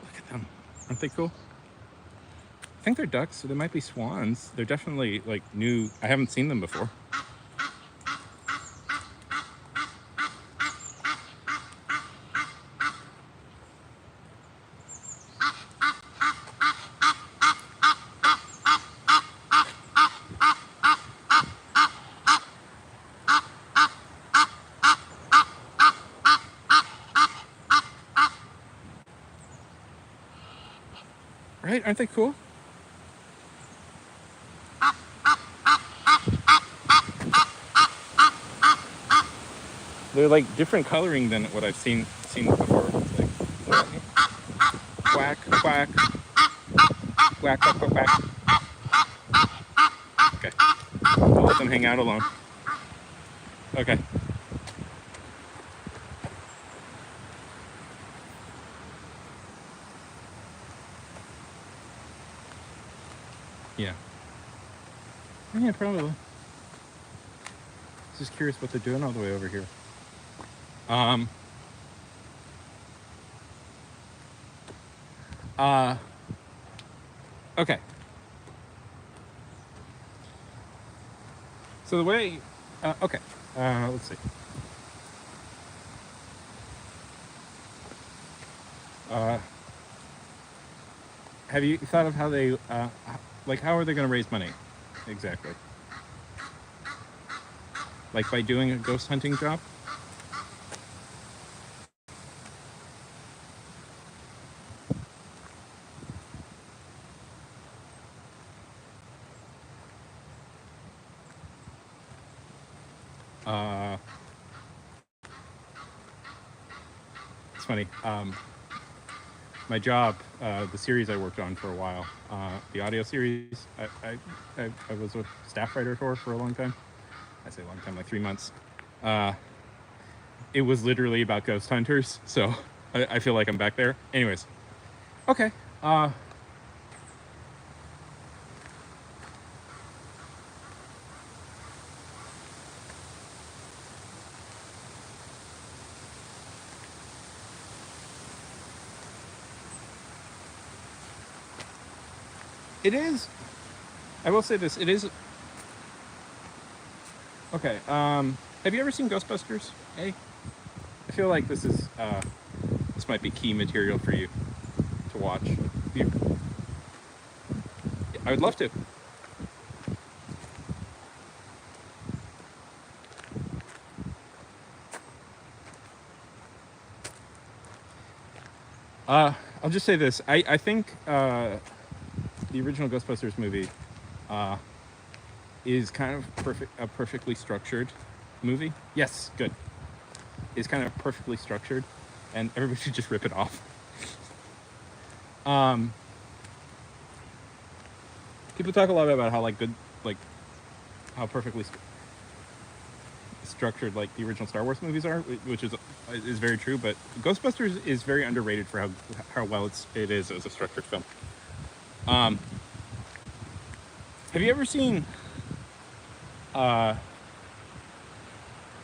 Look at them. Aren't they cool? I think they're ducks, so they might be swans. They're definitely like new. I haven't seen them before. Right? Aren't they cool? They're like different coloring than what I've seen before. Like, quack, quack, quack, quack, quack, quack. Okay. I'll let them hang out alone. Okay. Yeah. Yeah, probably. Just curious what they're doing all the way over here. Okay. So the way, okay, let's see. Have you thought of how they, like, how are they going to raise money? exactly. Like by doing a ghost hunting job. Uh, it's funny. My job, the series I worked on for a while, the audio series, I was a staff writer for a long time. I say a long time, like 3 months. It was literally about ghost hunters, so I feel like I'm back there. Anyways, okay. It is. I will say this. It is. Okay. Have you ever seen Ghostbusters? Hey, I feel like this might be key material for you to watch. I would love to. I'll just say this. I think the original Ghostbusters movie is kind of a perfectly structured movie. Yes, good. Is kind of perfectly structured, and everybody should just rip it off. People talk a lot about how how perfectly structured like the original Star Wars movies are, which is very true. But Ghostbusters is very underrated for how well it is as a structured film. Have you ever seen?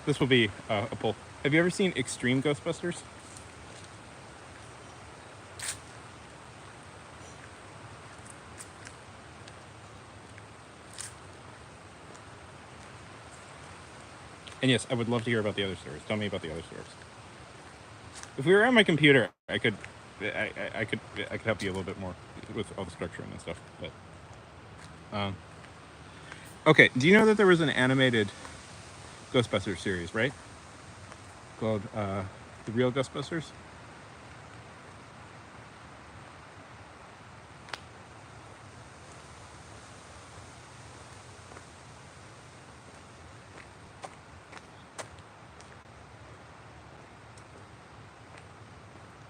This will be a poll. Have you ever seen Extreme Ghostbusters? And yes, I would love to hear about the other stories. Tell me about the other stories. If we were on my computer, I could help you a little bit more with all the structuring and stuff. But okay, do you know that there was an animated Ghostbusters series, right? Called The Real Ghostbusters?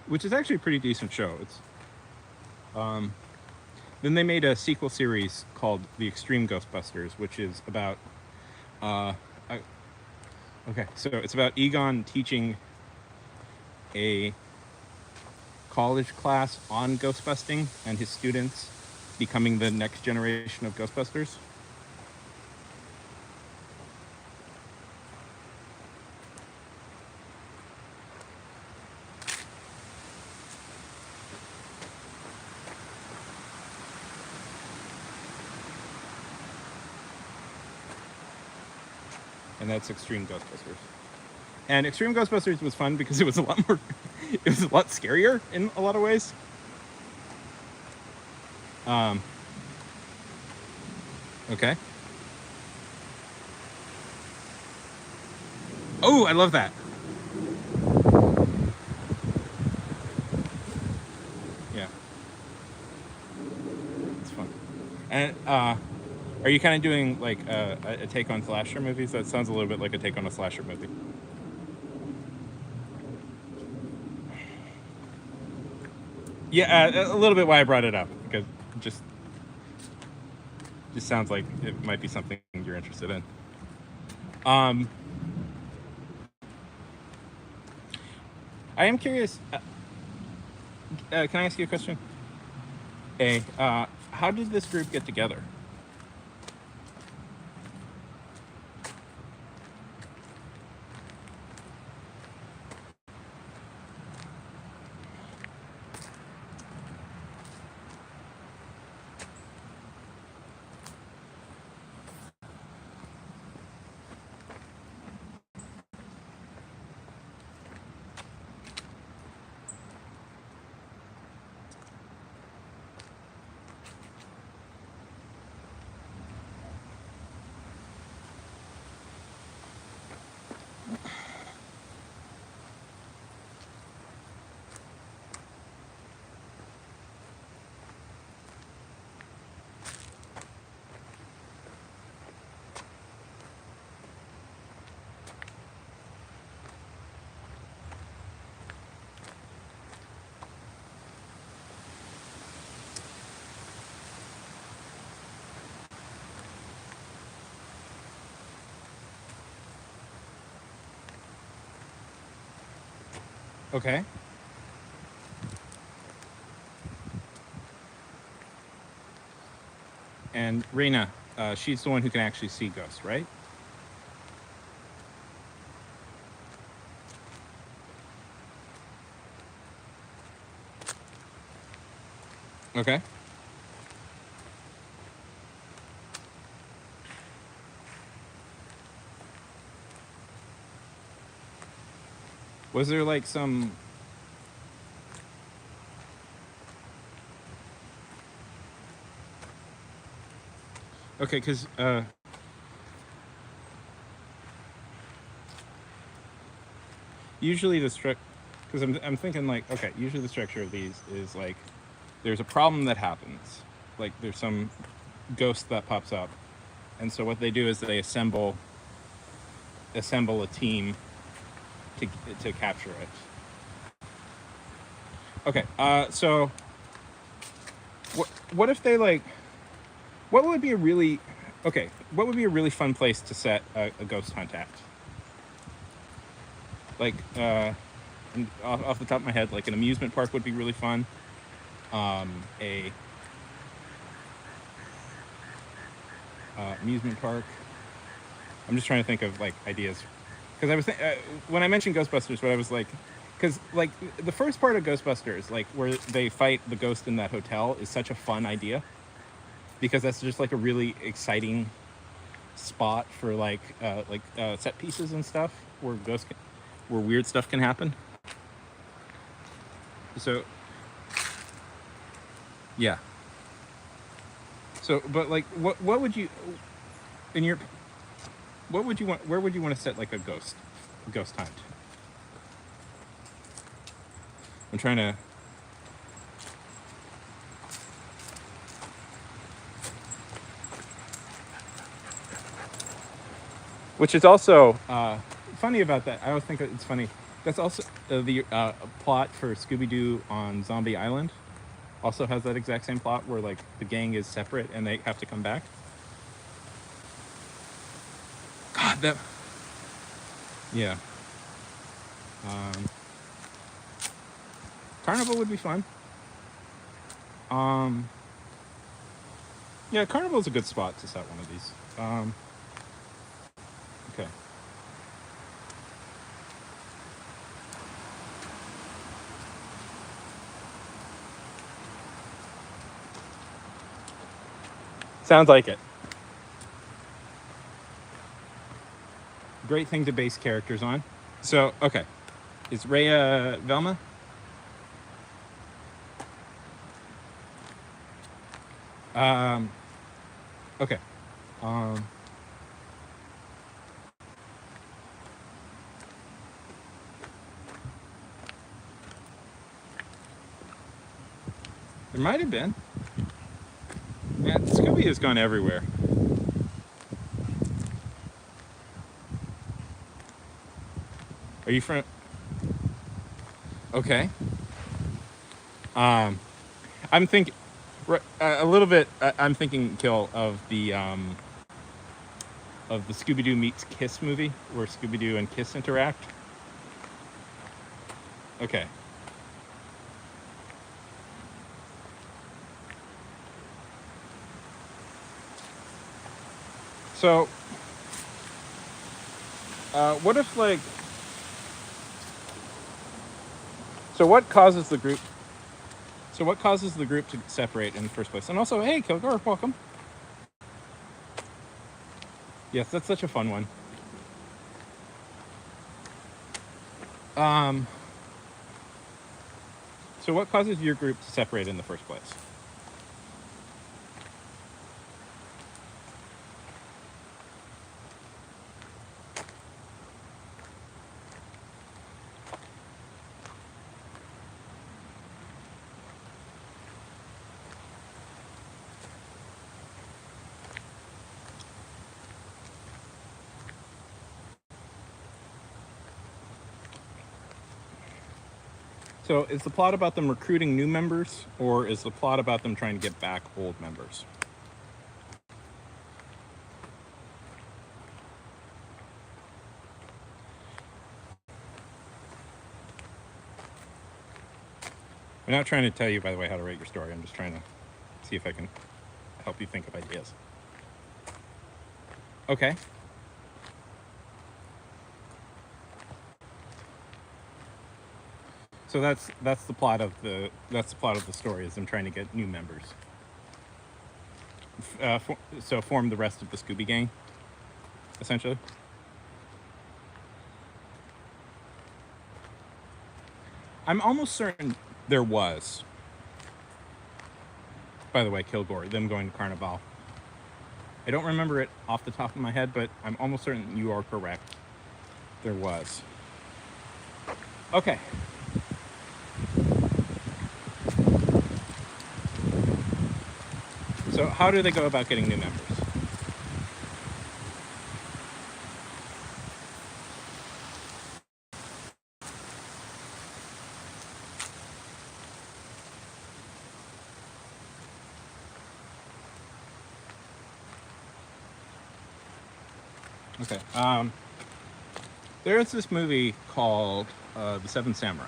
Which is actually a pretty decent show. It's then they made a sequel series called The Extreme Ghostbusters, which is about okay, so it's about Egon teaching a college class on ghostbusting and his students becoming the next generation of Ghostbusters. And that's Extreme Ghostbusters. And Extreme Ghostbusters was fun because it was a lot more, it was a lot scarier in a lot of ways. Okay. Oh, I love that. Yeah. It's fun. And are you kind of doing like a take on slasher movies? That sounds a little bit like a take on a slasher movie. Yeah, a little bit why I brought it up, because it just sounds like it might be something you're interested in. I am curious. Can I ask you a question? Hey, how did this group get together? Okay. And Reina, she's the one who can actually see ghosts, right? Okay. Was there like some... Okay, because usually the structure... Because I'm thinking like, okay, usually the structure of these is like, there's a problem that happens. Like there's some ghost that pops up. And so what they do is they assemble a team to capture it. Okay, so what if they like... What would be a really... Okay, what would be a really fun place to set a ghost hunt at? Like, off the top of my head, like an amusement park would be really fun. A amusement park. I'm just trying to think of like ideas, because I was when I mentioned Ghostbusters, what I was like, because like the first part of Ghostbusters, like where they fight the ghost in that hotel, is such a fun idea, because that's just like a really exciting spot for like set pieces and stuff where where weird stuff can happen. So yeah. So, but like, what would you in your... What would you want? Where would you want to set like a ghost hunt? I'm trying to... Which is also funny about that. I always think it's funny. That's also the plot for Scooby-Doo on Zombie Island. Also has that exact same plot where like the gang is separate and they have to come back. God, that... Yeah. Carnival would be fun. Yeah, Carnival is a good spot to set one of these. Okay. Sounds like it. Great thing to base characters on. So, okay. Is Rhea Velma? Okay. There might have been. Yeah, Scooby has gone everywhere. Are you from... Okay. I'm thinking a little bit. I'm thinking, Kill, of the Scooby-Doo meets Kiss movie, where Scooby-Doo and Kiss interact. Okay. So, what if like... So what causes the group... So what causes the group to separate in the first place? And also, hey, Kilgore, welcome. Yes, that's such a fun one. So what causes your group to separate in the first place? So is the plot about them recruiting new members, or is the plot about them trying to get back old members? I'm not trying to tell you, by the way, how to write your story. I'm just trying to see if I can help you think of ideas. Okay. So that's the plot of the story, is them trying to get new members. So form the rest of the Scooby Gang, essentially. I'm almost certain there was. By the way, Kilgore, them going to Carnival. I don't remember it off the top of my head, but I'm almost certain you are correct. There was. Okay. So how do they go about getting new members? Okay. There is this movie called The Seven Samurai.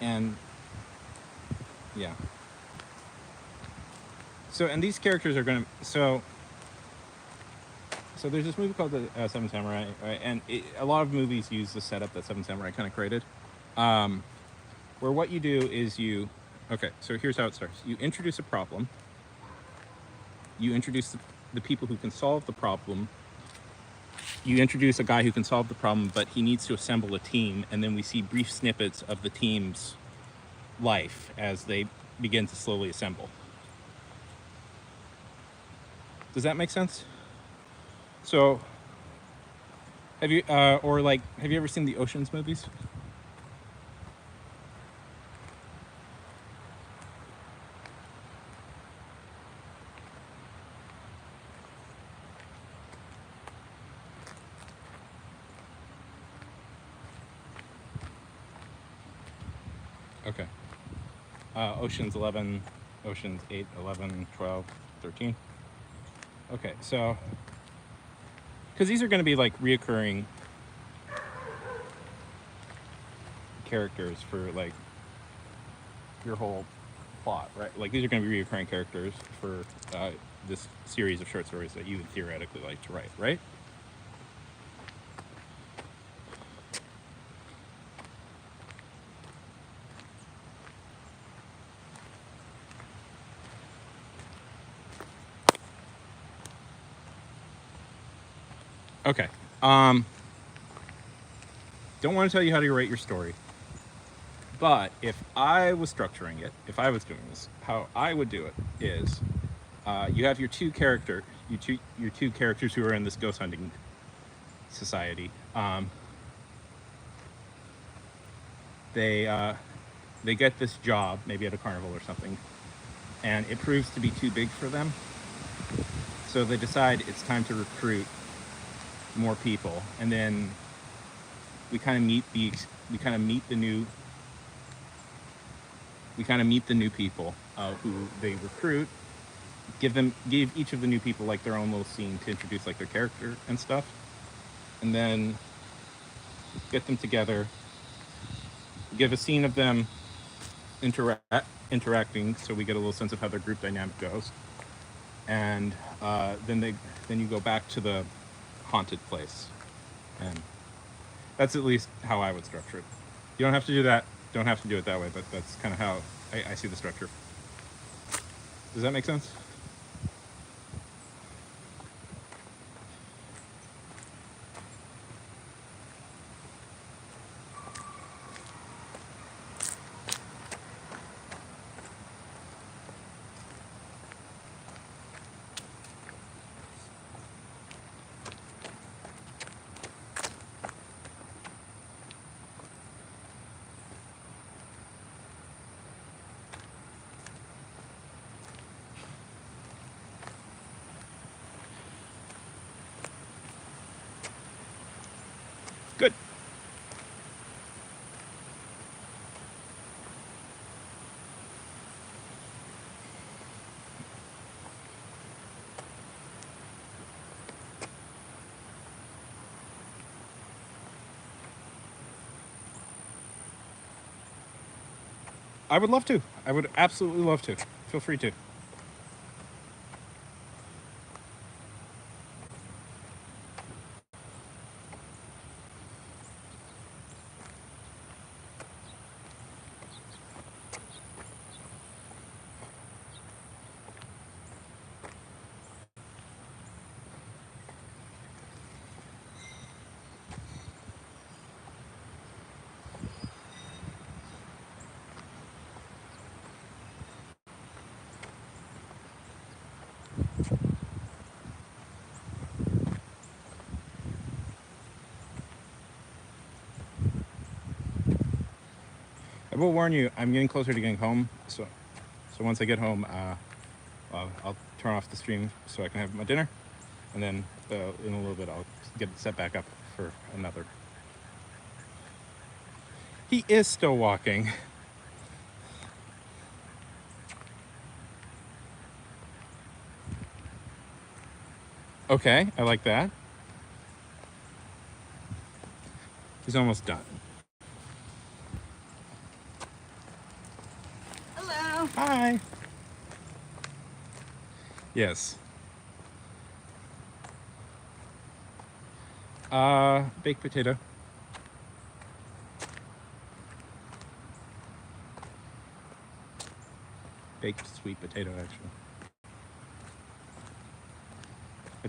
And yeah. So, and these characters are going to... So there's this movie called The Seven Samurai, right? And a lot of movies use the setup that Seven Samurai kind of created. Where what you do is you... Okay, so here's how it starts. You introduce a problem. You introduce the people who can solve the problem. You introduce a guy who can solve the problem, but he needs to assemble a team, and then we see brief snippets of the team's life as they begin to slowly assemble. Does that make sense? So, have you ever seen the Ocean's movies? Okay. Ocean's 11, Ocean's 8, 11, 12, 13. Okay, so... Because these are going to be like reoccurring characters for like your whole plot, right? Like these are going to be reoccurring characters for this series of short stories that you would theoretically like to write, right? Okay. Don't want to tell you how to write your story, but if I was structuring it, if I was doing this, how I would do it is, you have your two characters who are in this ghost hunting society. They get this job, maybe at a carnival or something, and it proves to be too big for them. So they decide it's time to recruit more people, and then we kind of meet the new people who they recruit. Give each of the new people like their own little scene to introduce like their character and stuff, and then get them together. Give a scene of them interacting, so we get a little sense of how their group dynamic goes, and then you go back to the haunted place, and that's at least how I would structure it. You don't have to do that. Don't have to do it that way, but that's kind of how I see the structure. Does that make sense? I would love to. I would absolutely love to. Feel free to. I will warn you, I'm getting closer to getting home, so once I get home, I'll turn off the stream so I can have my dinner, and then in a little bit I'll get it set back up for another. He is still walking. Okay, I like that. He's almost done. Hello. Hi. Yes. Baked potato. Baked sweet potato, actually. I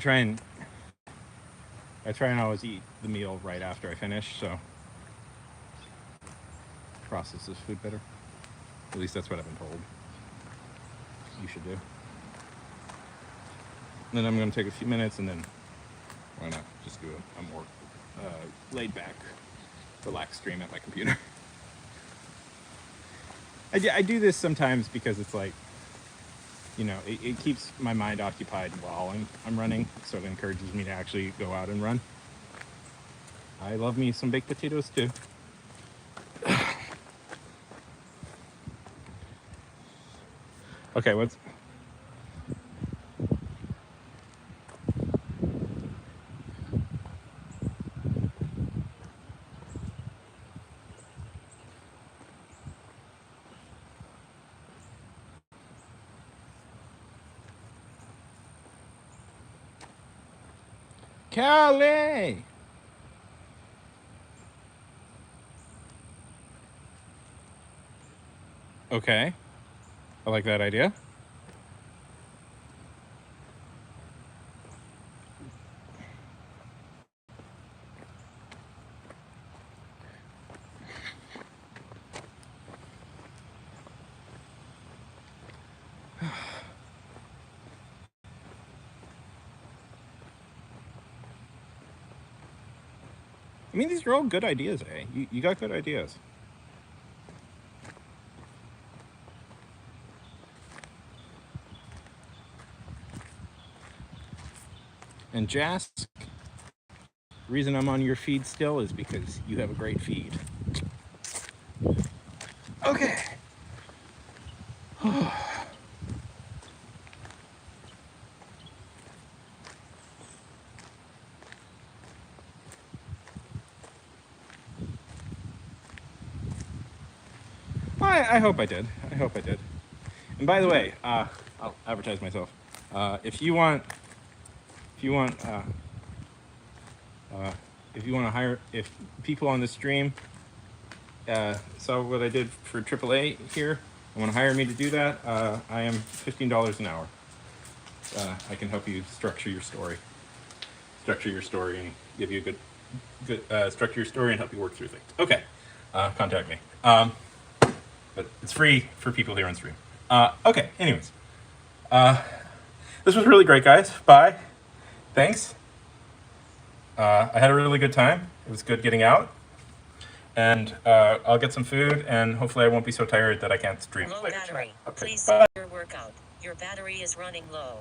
try and always eat the meal right after I finish, so processes food better. At least that's what I've been told you should do. And then I'm going to take a few minutes, and then why not just do a more laid back, relaxed stream at my computer. I do this sometimes because it's like, you know, it keeps my mind occupied while I'm running, so it encourages me to actually go out and run. I love me some baked potatoes too. Okay, what's... Callie! Okay, I like that idea. I mean, these are all good ideas, eh? You got good ideas. And Jas, the reason I'm on your feed still is because you have a great feed. Okay. I hope I did. I hope I did. And by the way, I'll advertise myself. If you want to hire, if people on the stream saw what I did for AAA here and want to hire me to do that, I am $15 an hour. I can help you structure your story and give you a good structure your story and help you work through things. Okay, contact me. But it's free for people here on stream. Okay, anyways. This was really great, guys. Bye. Thanks. I had a really good time. It was good getting out. And I'll get some food, and hopefully I won't be so tired that I can't stream Low later battery. tonight. Okay, Please bye. save your workout. Your battery is running low.